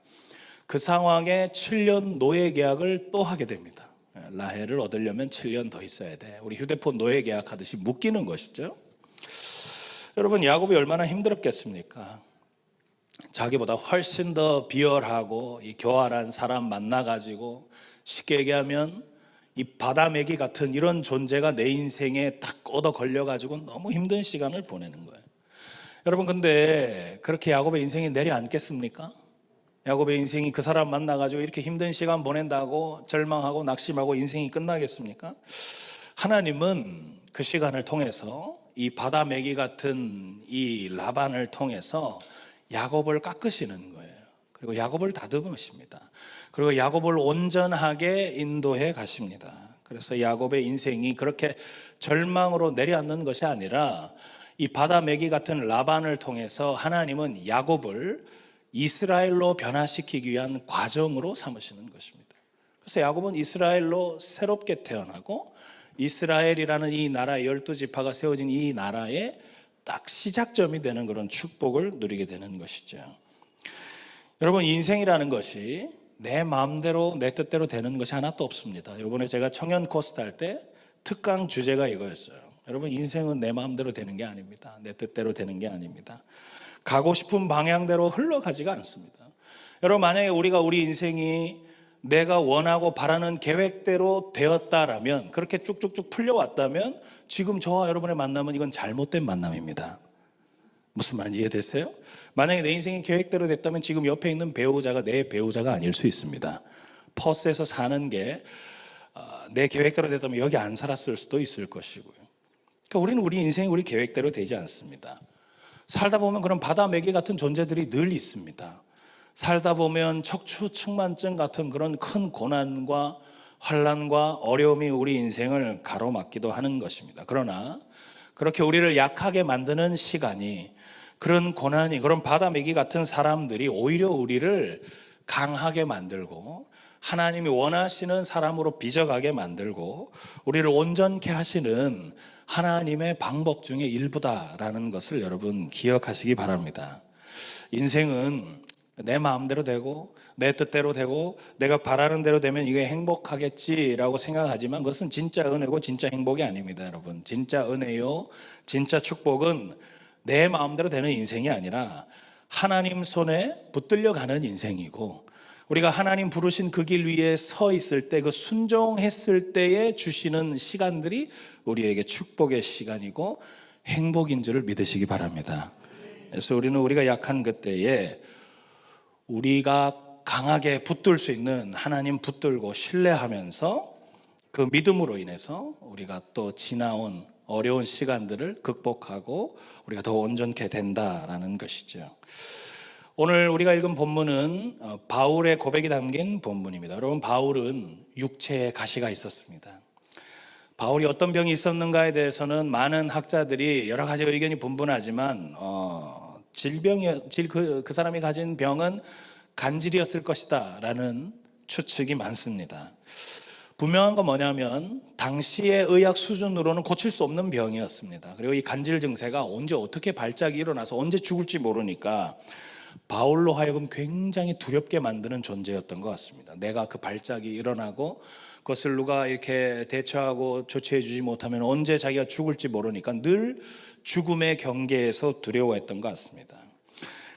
그 상황에 7년 노예 계약을 또 하게 됩니다. 라헬을 얻으려면 7년 더 있어야 돼. 우리 휴대폰 노예 계약하듯이 묶이는 것이죠. 여러분, 야곱이 얼마나 힘들었겠습니까? 자기보다 훨씬 더 비열하고 이 교활한 사람 만나가지고 쉽게 얘기하면 이 바다메기 같은 이런 존재가 내 인생에 딱 얻어 걸려가지고 너무 힘든 시간을 보내는 거예요. 여러분, 근데 그렇게 야곱의 인생이 내려앉겠습니까? 야곱의 인생이 그 사람 만나가지고 이렇게 힘든 시간 보낸다고 절망하고 낙심하고 인생이 끝나겠습니까? 하나님은 그 시간을 통해서 이 바다 메기 같은 이 라반을 통해서 야곱을 깎으시는 거예요. 그리고 야곱을 다듬으십니다. 그리고 야곱을 온전하게 인도해 가십니다. 그래서 야곱의 인생이 그렇게 절망으로 내려앉는 것이 아니라 이 바다 메기 같은 라반을 통해서 하나님은 야곱을 이스라엘로 변화시키기 위한 과정으로 삼으시는 것입니다. 그래서 야곱은 이스라엘로 새롭게 태어나고 이스라엘이라는 이 나라의 12지파가 세워진 이 나라의 딱 시작점이 되는 그런 축복을 누리게 되는 것이죠. 여러분, 인생이라는 것이 내 마음대로 내 뜻대로 되는 것이 하나도 없습니다. 이번에 제가 청년 코스트 할 때 특강 주제가 이거였어요. 여러분, 인생은 내 마음대로 되는 게 아닙니다. 내 뜻대로 되는 게 아닙니다. 가고 싶은 방향대로 흘러가지가 않습니다. 여러분, 만약에 우리 인생이 내가 원하고 바라는 계획대로 되었다라면, 그렇게 쭉쭉쭉 풀려왔다면 지금 저와 여러분의 만남은 이건 잘못된 만남입니다. 무슨 말인지 이해됐어요? 만약에 내 인생이 계획대로 됐다면 지금 옆에 있는 배우자가 내 배우자가 아닐 수 있습니다. 퍼스에서 사는 게 내 계획대로 됐다면 여기 안 살았을 수도 있을 것이고요. 그러니까 우리는 우리 인생이 우리 계획대로 되지 않습니다. 살다 보면 그런 바다매기 같은 존재들이 늘 있습니다. 살다 보면 척추측만증 같은 그런 큰 고난과 환난과 어려움이 우리 인생을 가로막기도 하는 것입니다. 그러나 그렇게 우리를 약하게 만드는 시간이, 그런 고난이, 그런 바다매기 같은 사람들이 오히려 우리를 강하게 만들고 하나님이 원하시는 사람으로 빚어가게 만들고 우리를 온전케 하시는 하나님의 방법 중에 일부다라는 것을 여러분 기억하시기 바랍니다. 인생은 내 마음대로 되고 내 뜻대로 되고 내가 바라는 대로 되면 이게 행복하겠지라고 생각하지만 그것은 진짜 은혜고 진짜 행복이 아닙니다. 여러분, 진짜 은혜요, 진짜 축복은 내 마음대로 되는 인생이 아니라 하나님 손에 붙들려 가는 인생이고, 우리가 하나님 부르신 그 길 위에 서 있을 때, 그 순종했을 때에 주시는 시간들이 우리에게 축복의 시간이고 행복인 줄을 믿으시기 바랍니다. 그래서 우리가 약한 그때에 우리가 강하게 붙들 수 있는 하나님 붙들고 신뢰하면서 그 믿음으로 인해서 우리가 또 지나온 어려운 시간들을 극복하고 우리가 더 온전케 된다라는 것이죠. 오늘 우리가 읽은 본문은 바울의 고백이 담긴 본문입니다. 여러분, 바울은 육체에 가시가 있었습니다. 바울이 어떤 병이 있었는가에 대해서는 많은 학자들이 여러 가지 의견이 분분하지만 그 사람이 가진 병은 간질이었을 것이다 라는 추측이 많습니다. 분명한 건 뭐냐면 당시의 의학 수준으로는 고칠 수 없는 병이었습니다. 그리고 이 간질 증세가 언제 어떻게 발작이 일어나서 언제 죽을지 모르니까 바울로 하여금 굉장히 두렵게 만드는 존재였던 것 같습니다. 내가 그 발작이 일어나고 그것을 누가 이렇게 대처하고 조치해 주지 못하면 언제 자기가 죽을지 모르니까 늘 죽음의 경계에서 두려워했던 것 같습니다.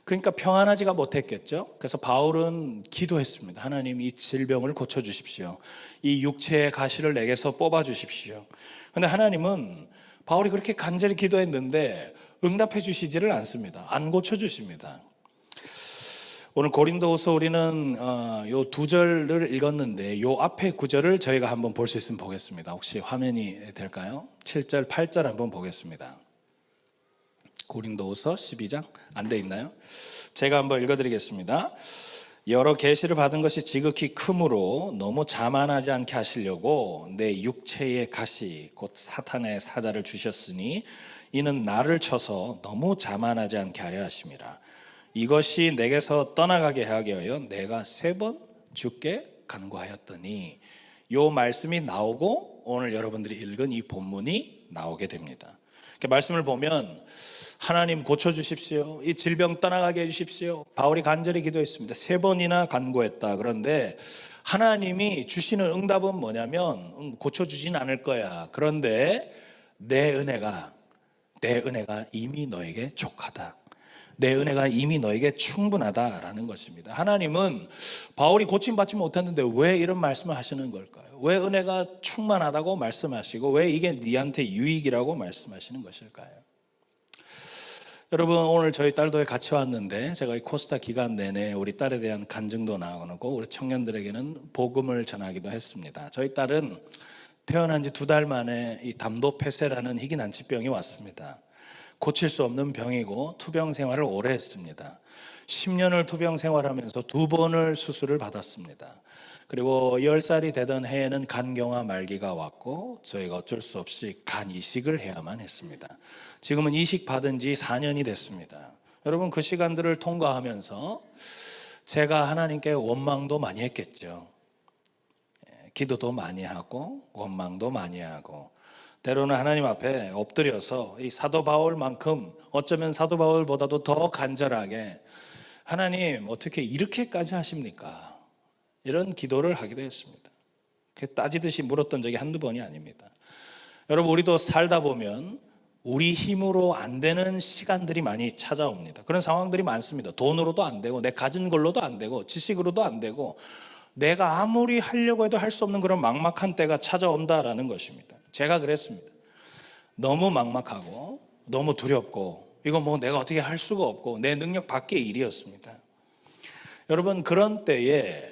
그러니까 평안하지가 못했겠죠. 그래서 바울은 기도했습니다. 하나님, 이 질병을 고쳐주십시오. 이 육체의 가시를 내게서 뽑아주십시오. 그런데 하나님은 바울이 그렇게 간절히 기도했는데 응답해 주시지를 않습니다. 안 고쳐주십니다. 오늘 고린도후서 우리는 요 두 절을 읽었는데 요 앞에 구절을 저희가 한번 볼 수 있으면 보겠습니다. 혹시 화면이 될까요? 7절, 8절 한번 보겠습니다. 고린도후서 12장 안 돼 있나요? 제가 한번 읽어드리겠습니다. 여러 계시를 받은 것이 지극히 크므로 너무 자만하지 않게 하시려고 내 육체의 가시 곧 사탄의 사자를 주셨으니 이는 나를 쳐서 너무 자만하지 않게 하려 하심이라. 이것이 내게서 떠나가게 하게 하여 내가 3번 주께 간구하였더니, 요 말씀이 나오고 오늘 여러분들이 읽은 이 본문이 나오게 됩니다. 이렇게 말씀을 보면 하나님 고쳐주십시오, 이 질병 떠나가게 해주십시오. 바울이 간절히 기도했습니다. 3번이나 간구했다. 그런데 하나님이 주시는 응답은 뭐냐면 고쳐주진 않을 거야. 그런데 내 은혜가 이미 너에게 족하다. 내 은혜가 이미 너에게 충분하다라는 것입니다. 하나님은 바울이 고침받지 못했는데 왜 이런 말씀을 하시는 걸까요? 왜 은혜가 충만하다고 말씀하시고 왜 이게 네한테 유익이라고 말씀하시는 것일까요? 여러분, 오늘 저희 딸도 같이 왔는데 제가 이 코스타 기간 내내 우리 딸에 대한 간증도 나누고 우리 청년들에게는 복음을 전하기도 했습니다. 저희 딸은 태어난 지 2달 만에 이 담도폐쇄라는 희귀난치병이 왔습니다. 고칠 수 없는 병이고 투병 생활을 오래 했습니다. 10년을 투병 생활하면서 2번을 수술을 받았습니다. 그리고 10살이 되던 해에는 간경화 말기가 왔고 저희가 어쩔 수 없이 간 이식을 해야만 했습니다. 지금은 이식 받은 지 4년이 됐습니다. 여러분, 그 시간들을 통과하면서 제가 하나님께 원망도 많이 했겠죠. 기도도 많이 하고 원망도 많이 하고, 때로는 하나님 앞에 엎드려서 이 사도 바울만큼, 어쩌면 사도 바울보다도 더 간절하게 하나님 어떻게 이렇게까지 하십니까? 이런 기도를 하기도 했습니다. 따지듯이 물었던 적이 한두 번이 아닙니다. 여러분, 우리도 살다 보면 우리 힘으로 안 되는 시간들이 많이 찾아옵니다. 그런 상황들이 많습니다. 돈으로도 안 되고, 내 가진 걸로도 안 되고, 지식으로도 안 되고, 내가 아무리 하려고 해도 할 수 없는 그런 막막한 때가 찾아온다라는 것입니다. 제가 그랬습니다. 너무 막막하고 너무 두렵고, 이거 뭐 내가 어떻게 할 수가 없고 내 능력 밖의 일이었습니다. 여러분, 그런 때에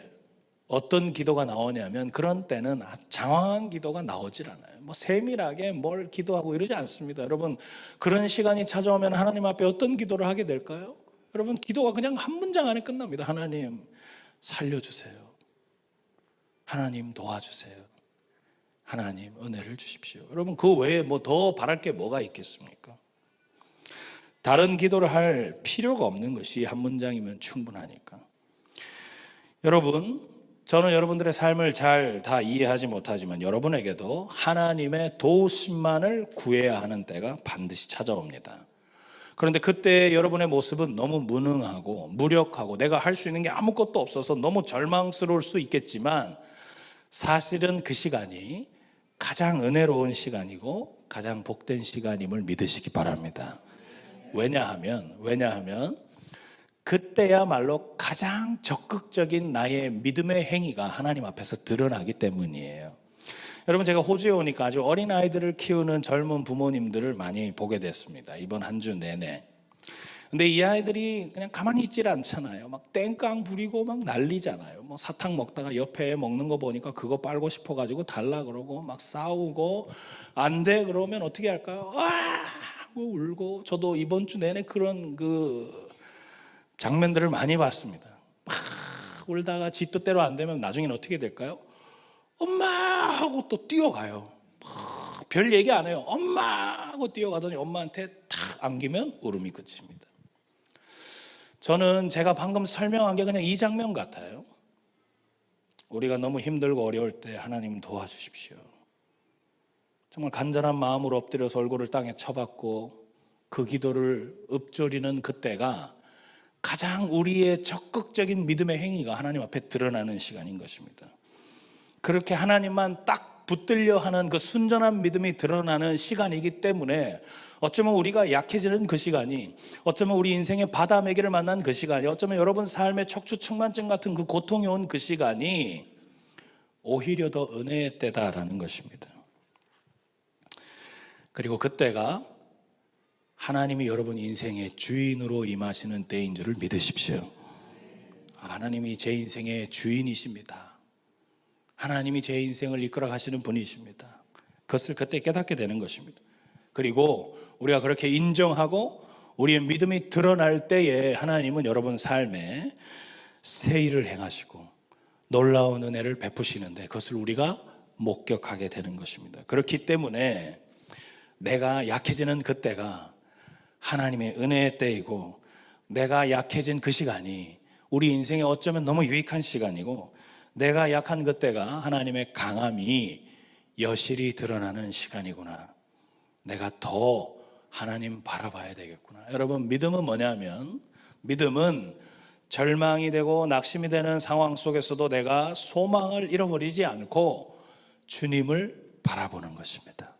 어떤 기도가 나오냐면, 그런 때는 장황한 기도가 나오질 않아요. 뭐 세밀하게 뭘 기도하고 이러지 않습니다. 여러분, 그런 시간이 찾아오면 하나님 앞에 어떤 기도를 하게 될까요? 여러분, 기도가 그냥 한 문장 안에 끝납니다. 하나님 살려주세요. 하나님 도와주세요. 하나님 은혜를 주십시오. 여러분, 그 외에 뭐 더 바랄 게 뭐가 있겠습니까? 다른 기도를 할 필요가 없는 것이 한 문장이면 충분하니까. 여러분, 저는 여러분들의 삶을 잘 다 이해하지 못하지만 여러분에게도 하나님의 도우심만을 구해야 하는 때가 반드시 찾아옵니다. 그런데 그때 여러분의 모습은 너무 무능하고 무력하고 내가 할 수 있는 게 아무것도 없어서 너무 절망스러울 수 있겠지만, 사실은 그 시간이 가장 은혜로운 시간이고 가장 복된 시간임을 믿으시기 바랍니다. 왜냐하면 그때야말로 가장 적극적인 나의 믿음의 행위가 하나님 앞에서 드러나기 때문이에요. 여러분, 제가 호주에 오니까 아주 어린 아이들을 키우는 젊은 부모님들을 많이 보게 됐습니다. 이번 한 주 내내. 근데 이 아이들이 그냥 가만히 있질 않잖아요. 막 땡깡 부리고 막 난리잖아요. 뭐 사탕 먹다가 옆에 먹는 거 보니까 그거 빨고 싶어가지고 달라 그러고 막 싸우고, 안 돼 그러면 어떻게 할까요? 와 하고 울고. 저도 이번 주 내내 그런 장면들을 많이 봤습니다. 막 울다가 지 뜻대로 안 되면 나중에는 어떻게 될까요? 엄마 하고 또 뛰어가요. 별 얘기 안 해요. 엄마 하고 뛰어가더니 엄마한테 탁 안기면 울음이 그칩니다. 저는 제가 방금 설명한 게 그냥 이 장면 같아요. 우리가 너무 힘들고 어려울 때 하나님 도와주십시오. 정말 간절한 마음으로 엎드려서 얼굴을 땅에 쳐박고 그 기도를 읊조리는 그때가 가장 우리의 적극적인 믿음의 행위가 하나님 앞에 드러나는 시간인 것입니다. 그렇게 하나님만 딱 붙들려 하는 그 순전한 믿음이 드러나는 시간이기 때문에, 어쩌면 우리가 약해지는 그 시간이, 어쩌면 우리 인생의 바다매기를 만난 그 시간이, 어쩌면 여러분 삶의 척추측만증 같은 그 고통이 온 그 시간이 오히려 더 은혜의 때다라는 것입니다. 그리고 그때가 하나님이 여러분 인생의 주인으로 임하시는 때인 줄을 믿으십시오. 하나님이 제 인생의 주인이십니다. 하나님이 제 인생을 이끌어 가시는 분이십니다. 그것을 그때 깨닫게 되는 것입니다. 그리고 우리가 그렇게 인정하고 우리의 믿음이 드러날 때에 하나님은 여러분 삶에 새 일을 행하시고 놀라운 은혜를 베푸시는데, 그것을 우리가 목격하게 되는 것입니다. 그렇기 때문에 내가 약해지는 그때가 하나님의 은혜의 때이고, 내가 약해진 그 시간이 우리 인생에 어쩌면 너무 유익한 시간이고, 내가 약한 그때가 하나님의 강함이 여실히 드러나는 시간이구나. 내가 더 하나님 바라봐야 되겠구나. 여러분, 믿음은 뭐냐면, 믿음은 절망이 되고 낙심이 되는 상황 속에서도 내가 소망을 잃어버리지 않고 주님을 바라보는 것입니다.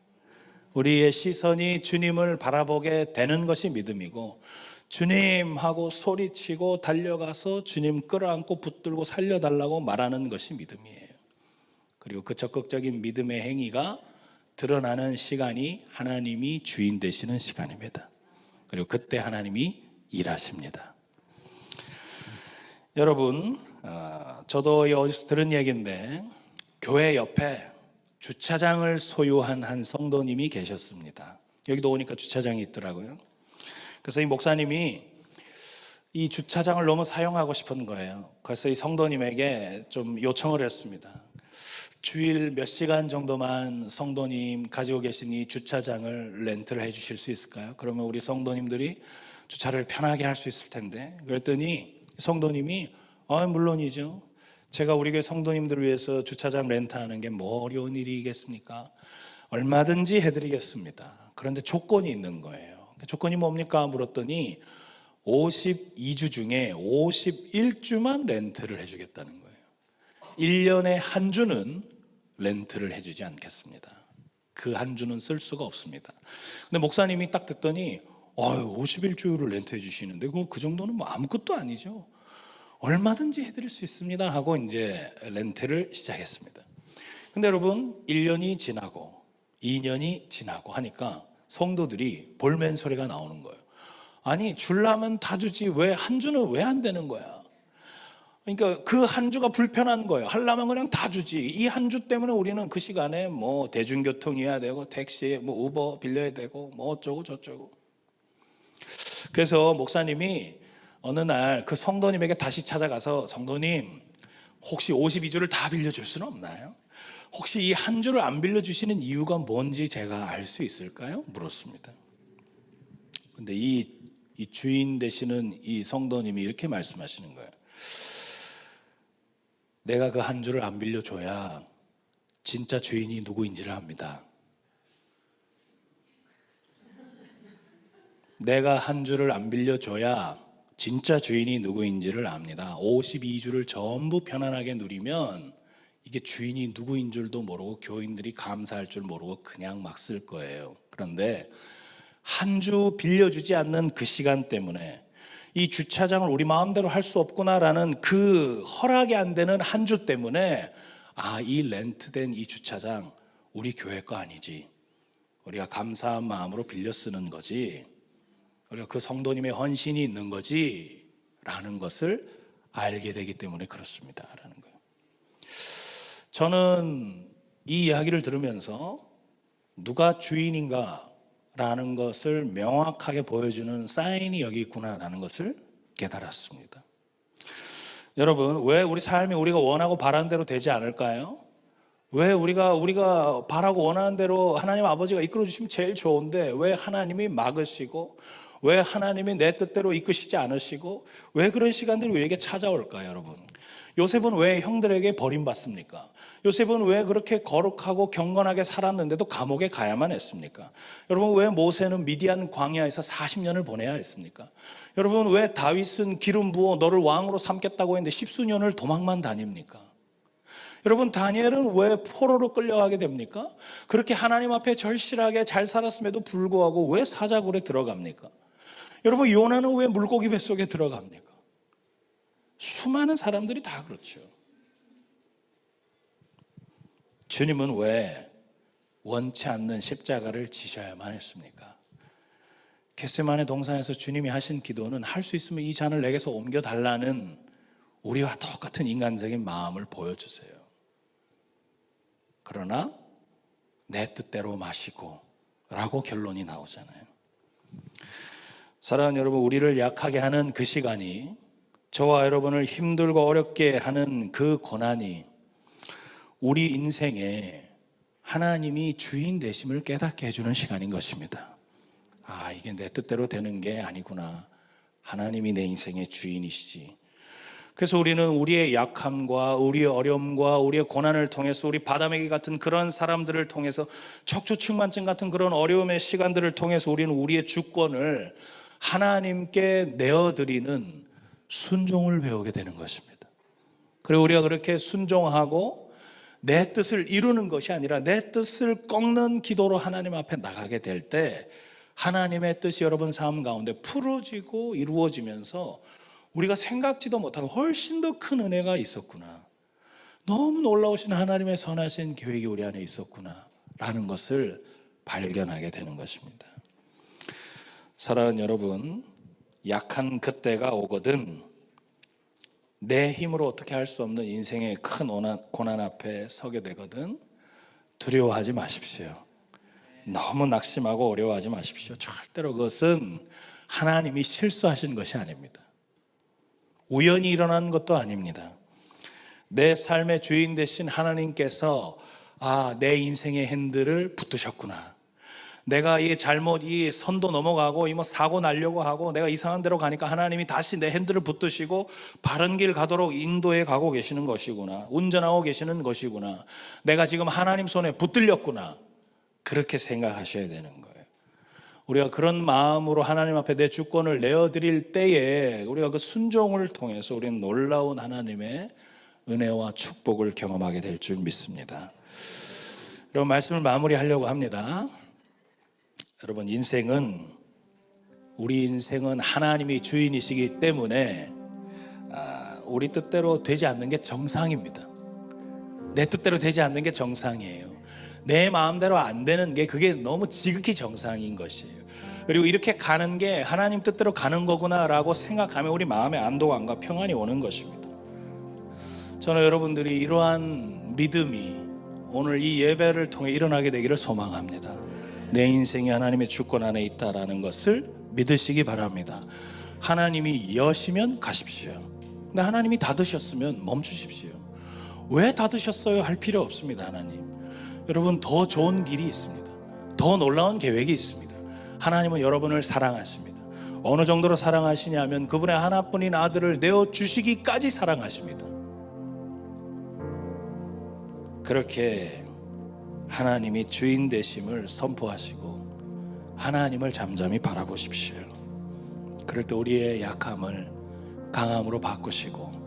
우리의 시선이 주님을 바라보게 되는 것이 믿음이고, 주님 하고 소리치고 달려가서 주님 끌어안고 붙들고 살려달라고 말하는 것이 믿음이에요. 그리고 그 적극적인 믿음의 행위가 드러나는 시간이 하나님이 주인 되시는 시간입니다. 그리고 그때 하나님이 일하십니다. 여러분, 저도 어디서 들은 얘기인데, 교회 옆에 주차장을 소유한 한 성도님이 계셨습니다. 여기도 오니까 주차장이 있더라고요. 그래서 이 목사님이 이 주차장을 너무 사용하고 싶은 거예요. 그래서 이 성도님에게 좀 요청을 했습니다. 주일 몇 시간 정도만 성도님 가지고 계신 이 주차장을 렌트를 해 주실 수 있을까요? 그러면 우리 성도님들이 주차를 편하게 할 수 있을 텐데. 그랬더니 성도님이 물론이죠. 제가 우리 교회 성도님들을 위해서 주차장 렌트하는 게 뭐 어려운 일이겠습니까? 얼마든지 해드리겠습니다. 그런데 조건이 있는 거예요. 조건이 뭡니까? 물었더니 52주 중에 51주만 렌트를 해주겠다는 거예요. 1년에 한 주는 렌트를 해주지 않겠습니다. 그 한 주는 쓸 수가 없습니다. 근데 목사님이 딱 듣더니 51주를 렌트해 주시는데 그 정도는 뭐 아무것도 아니죠. 얼마든지 해드릴 수 있습니다 하고 이제 렌트를 시작했습니다. 근데 여러분 1년이 지나고 2년이 지나고 하니까 성도들이 볼멘 소리가 나오는 거예요. 아니 줄라면 다 주지 왜 한 주는 왜 안 되는 거야? 그러니까 그 한 주가 불편한 거예요. 하려면 그냥 다 주지. 이 한 주 때문에 우리는 그 시간에 뭐 대중교통이어야 되고 택시 뭐 우버 빌려야 되고 뭐 어쩌고 저쩌고. 그래서 목사님이 어느 날 그 성도님에게 다시 찾아가서 성도님 혹시 52주를 다 빌려줄 수는 없나요? 혹시 이 한 주를 안 빌려주시는 이유가 뭔지 제가 알 수 있을까요? 물었습니다. 근데 이 주인 되시는 이 성도님이 이렇게 말씀하시는 거예요. 내가 그 한 주를 안 빌려줘야 진짜 주인이 누구인지를 압니다. 내가 한 주를 안 빌려줘야 진짜 주인이 누구인지를 압니다. 52주를 전부 편안하게 누리면 이게 주인이 누구인 줄도 모르고 교인들이 감사할 줄 모르고 그냥 막 쓸 거예요. 그런데 한 주 빌려주지 않는 그 시간 때문에 이 주차장을 우리 마음대로 할 수 없구나라는 그 허락이 안 되는 한 주 때문에 이 렌트된 이 주차장 우리 교회 거 아니지. 우리가 감사한 마음으로 빌려 쓰는 거지. 우리가 그 성도님의 헌신이 있는 거지 라는 것을 알게 되기 때문에 그렇습니다 라는 거예요. 저는 이 이야기를 들으면서 누가 주인인가 라는 것을 명확하게 보여주는 사인이 여기 있구나라는 것을 깨달았습니다. 여러분, 왜 우리 삶이 우리가 원하고 바라는 대로 되지 않을까요? 왜 우리가 바라고 원하는 대로 하나님 아버지가 이끌어 주시면 제일 좋은데 왜 하나님이 막으시고 왜 하나님이 내 뜻대로 이끄시지 않으시고 왜 그런 시간들이 우리에게 찾아올까요, 여러분? 요셉은 왜 형들에게 버림받습니까? 요셉은 왜 그렇게 거룩하고 경건하게 살았는데도 감옥에 가야만 했습니까? 여러분, 왜 모세는 미디안 광야에서 40년을 보내야 했습니까? 여러분, 왜 다윗은 기름 부어 너를 왕으로 삼겠다고 했는데 10수년을 도망만 다닙니까? 여러분, 다니엘은 왜 포로로 끌려가게 됩니까? 그렇게 하나님 앞에 절실하게 잘 살았음에도 불구하고 왜 사자굴에 들어갑니까? 여러분, 요나는 왜 물고기 뱃속에 들어갑니까? 수많은 사람들이 다 그렇죠. 주님은 왜 원치 않는 십자가를 지셔야만 했습니까? 겟세마네 동산에서 주님이 하신 기도는 할 수 있으면 이 잔을 내게서 옮겨달라는 우리와 똑같은 인간적인 마음을 보여주세요. 그러나 내 뜻대로 마시고 라고 결론이 나오잖아요. 사랑하는 여러분, 우리를 약하게 하는 그 시간이, 저와 여러분을 힘들고 어렵게 하는 그 고난이 우리 인생에 하나님이 주인 되심을 깨닫게 해주는 시간인 것입니다. 이게 내 뜻대로 되는 게 아니구나. 하나님이 내 인생의 주인이시지. 그래서 우리는 우리의 약함과 우리의 어려움과 우리의 고난을 통해서, 우리 바다매기 같은 그런 사람들을 통해서, 척추측만증 같은 그런 어려움의 시간들을 통해서 우리는 우리의 주권을 하나님께 내어드리는 순종을 배우게 되는 것입니다. 그리고 우리가 그렇게 순종하고 내 뜻을 이루는 것이 아니라 내 뜻을 꺾는 기도로 하나님 앞에 나가게 될 때 하나님의 뜻이 여러분 삶 가운데 풀어지고 이루어지면서 우리가 생각지도 못한 훨씬 더 큰 은혜가 있었구나, 너무 놀라우신 하나님의 선하신 계획이 우리 안에 있었구나 라는 것을 발견하게 되는 것입니다. 사랑하는 여러분, 약한 그때가 오거든 내 힘으로 어떻게 할 수 없는 인생의 큰 고난 앞에 서게 되거든 두려워하지 마십시오. 너무 낙심하고 어려워하지 마십시오. 절대로 그것은 하나님이 실수하신 것이 아닙니다. 우연히 일어난 것도 아닙니다. 내 삶의 주인 되신 하나님께서 내 인생의 핸들을 붙드셨구나, 내가 이 선도 넘어가고 사고 나려고 하고 내가 이상한 데로 가니까 하나님이 다시 내 핸들을 붙드시고 바른 길 가도록 인도해 가고 계시는 것이구나, 운전하고 계시는 것이구나, 내가 지금 하나님 손에 붙들렸구나, 그렇게 생각하셔야 되는 거예요. 우리가 그런 마음으로 하나님 앞에 내 주권을 내어드릴 때에 우리가 그 순종을 통해서 우리는 놀라운 하나님의 은혜와 축복을 경험하게 될 줄 믿습니다. 여러분, 말씀을 마무리하려고 합니다. 여러분, 우리 인생은 하나님이 주인이시기 때문에 우리 뜻대로 되지 않는 게 정상입니다. 내 뜻대로 되지 않는 게 정상이에요. 내 마음대로 안 되는 게 그게 너무 지극히 정상인 것이에요. 그리고 이렇게 가는 게 하나님 뜻대로 가는 거구나라고 생각하면 우리 마음에 안도감과 평안이 오는 것입니다. 저는 여러분들이 이러한 믿음이 오늘 이 예배를 통해 일어나게 되기를 소망합니다. 내 인생이 하나님의 주권 안에 있다라는 것을 믿으시기 바랍니다. 하나님이 여시면 가십시오. 근데 하나님이 닫으셨으면 멈추십시오. 왜 닫으셨어요? 할 필요 없습니다. 하나님, 여러분, 더 좋은 길이 있습니다. 더 놀라운 계획이 있습니다. 하나님은 여러분을 사랑하십니다. 어느 정도로 사랑하시냐면 그분의 하나뿐인 아들을 내어주시기까지 사랑하십니다. 그렇게 하나님이 주인 되심을 선포하시고 하나님을 잠잠히 바라보십시오. 그럴 때 우리의 약함을 강함으로 바꾸시고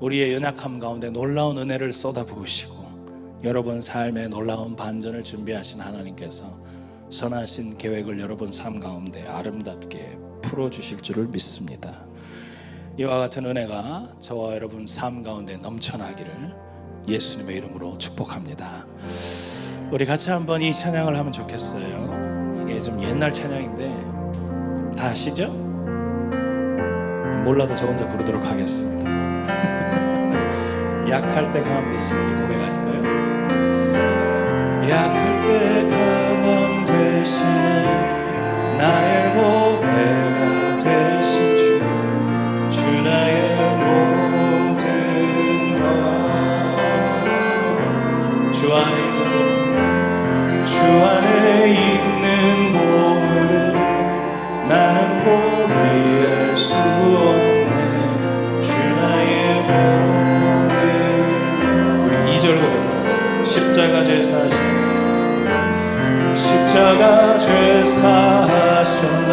우리의 연약함 가운데 놀라운 은혜를 쏟아부으시고 여러분 삶에 놀라운 반전을 준비하신 하나님께서 선하신 계획을 여러분 삶 가운데 아름답게 풀어주실 줄을 믿습니다. 이와 같은 은혜가 저와 여러분 삶 가운데 넘쳐나기를 예수님의 이름으로 축복합니다. 우리 같이 한번 이 찬양을 하면 좋겠어요. 이게 좀 옛날 찬양인데 다 아시죠? 몰라도 저 혼자 부르도록 하겠습니다. 약할 때 강함 되시니 고백할까요? 약할 때 강함 되시니 나의 보배가 되신 주 나의 모든 것 주 안에 있는 보물을 나는 포기할 수 없네. 주 나의 모든 우리 2절 고백하겠습니다. 십자가 죄 사하신 십자가 죄 사하신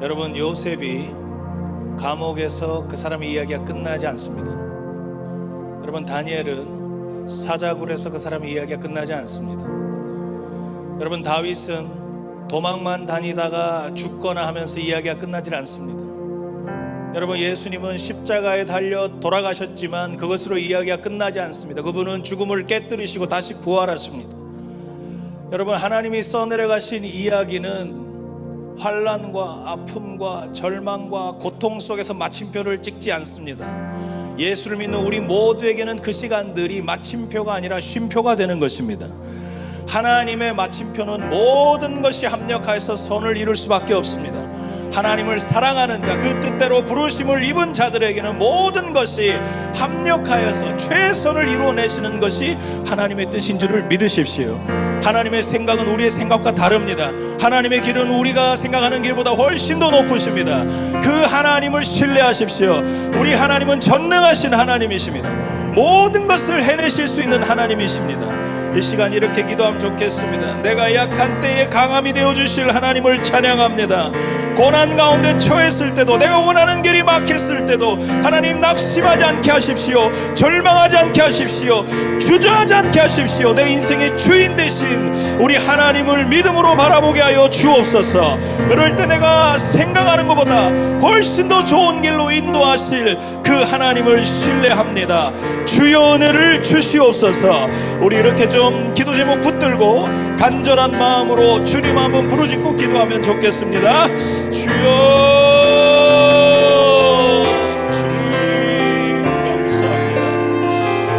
여러분, 요셉이 감옥에서 그 사람의 이야기가 끝나지 않습니다. 여러분, 다니엘은 사자굴에서 그 사람의 이야기가 끝나지 않습니다. 여러분, 다윗은 도망만 다니다가 죽거나 하면서 이야기가 끝나질 않습니다. 여러분, 예수님은 십자가에 달려 돌아가셨지만 그것으로 이야기가 끝나지 않습니다. 그분은 죽음을 깨뜨리시고 다시 부활하십니다. 여러분, 하나님이 써내려가신 이야기는 환난과 아픔과 절망과 고통 속에서 마침표를 찍지 않습니다. 예수를 믿는 우리 모두에게는 그 시간들이 마침표가 아니라 쉼표가 되는 것입니다. 하나님의 마침표는 모든 것이 합력하여서 선을 이룰 수밖에 없습니다. 하나님을 사랑하는 자, 그 뜻대로 부르심을 입은 자들에게는 모든 것이 합력하여서 최선을 이루어내시는 것이 하나님의 뜻인 줄을 믿으십시오. 하나님의 생각은 우리의 생각과 다릅니다. 하나님의 길은 우리가 생각하는 길보다 훨씬 더 높으십니다. 그 하나님을 신뢰하십시오. 우리 하나님은 전능하신 하나님이십니다. 모든 것을 해내실 수 있는 하나님이십니다. 이 시간 이렇게 기도하면 좋겠습니다. 내가 약한 때에 강함이 되어주실 하나님을 찬양합니다. 고난 가운데 처했을 때도, 내가 원하는 길이 막혔을 때도 하나님 낙심하지 않게 하십시오. 절망하지 않게 하십시오. 주저하지 않게 하십시오. 내 인생의 주인 되신 우리 하나님을 믿음으로 바라보게 하여 주옵소서. 그럴 때 내가 생각하는 것보다 훨씬 더 좋은 길로 인도하실 그 하나님을 신뢰합니다. 주여 은혜를 주시옵소서. 우리 이렇게 좀 기도 제목 붙들고 간절한 마음으로 주님 한번 부르짖고 기도하면 좋겠습니다. 주여, 주님 감사합니다.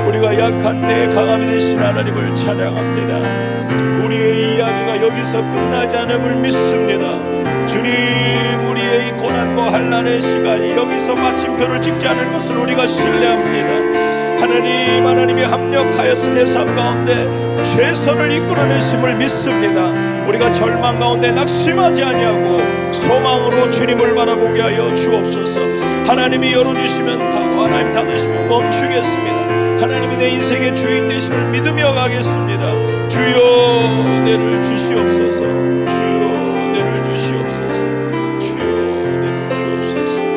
우리가 약한 때에 강함이 되신 하나님을 찬양합니다. 우리의 이야기가 여기서 끝나지 않음을 믿습니다. 주님, 우리의 이 고난과 환난의 시간이 여기서 마침표를 찍지 않을 것을 우리가 신뢰합니다. 하나님, 하나님이 합력하여서 내 삶 가운데 최선을 이끌어내심을 믿습니다. 우리가 절망 가운데 낙심하지 아니하고 소망으로 주님을 바라보게 하여 주옵소서. 하나님이 열어주시면 가고 하나님 닫으시면 멈추겠습니다. 하나님이 내 인생의 주인 되심을 믿으며 가겠습니다. 주여 은혜를 주시옵소서. 주여 은혜를 주시옵소서. 주여 은혜를 주옵소서.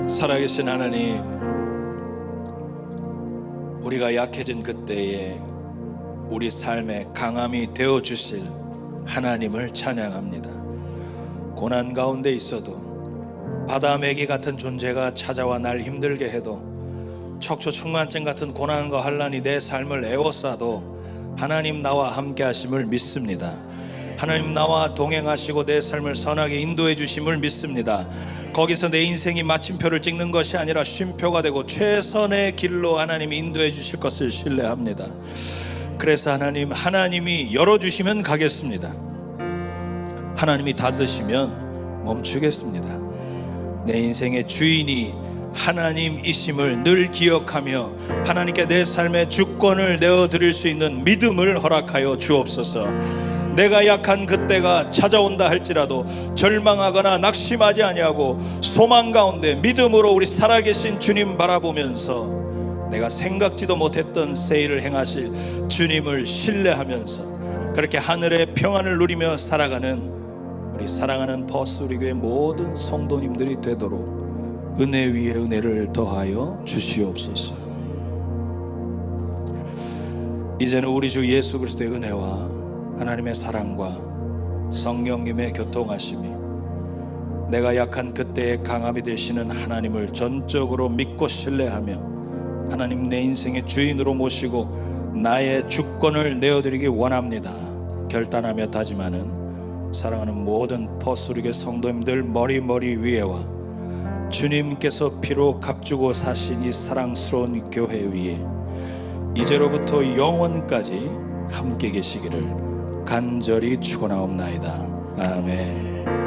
살아계신 하나님, 우리가 약해진 그때에 우리 삶에 강함이 되어주실 하나님을 찬양합니다. 고난 가운데 있어도, 바다 메기 같은 존재가 찾아와 날 힘들게 해도, 척추 충만증 같은 고난과 환난이 내 삶을 에워싸도 하나님 나와 함께 하심을 믿습니다. 하나님 나와 동행하시고 내 삶을 선하게 인도해 주심을 믿습니다. 거기서 내 인생이 마침표를 찍는 것이 아니라 쉼표가 되고 최선의 길로 하나님이 인도해 주실 것을 신뢰합니다. 그래서 하나님이 열어주시면 가겠습니다. 하나님이 닫으시면 멈추겠습니다. 내 인생의 주인이 하나님이심을 늘 기억하며 하나님께 내 삶의 주권을 내어드릴 수 있는 믿음을 허락하여 주옵소서. 내가 약한 그때가 찾아온다 할지라도 절망하거나 낙심하지 아니하고 소망 가운데 믿음으로 우리 살아계신 주님 바라보면서 내가 생각지도 못했던 새 일을 행하실 주님을 신뢰하면서 그렇게 하늘의 평안을 누리며 살아가는 우리 사랑하는 버스 우리 교회 모든 성도님들이 되도록 은혜 위에 은혜를 더하여 주시옵소서. 이제는 우리 주 예수 그리스도의 은혜와 하나님의 사랑과 성령님의 교통하심이 내가 약한 그때에 강함이 되시는 하나님을 전적으로 믿고 신뢰하며 하나님 내 인생의 주인으로 모시고 나의 주권을 내어드리기 원합니다. 결단하며 다짐하는 사랑하는 모든 퍼스리게 성도님들 머리 위에와 주님께서 피로 값주고 사신 이 사랑스러운 교회 위에 이제로부터 영원까지 함께 계시기를 간절히 축원하옵나이다. 아멘.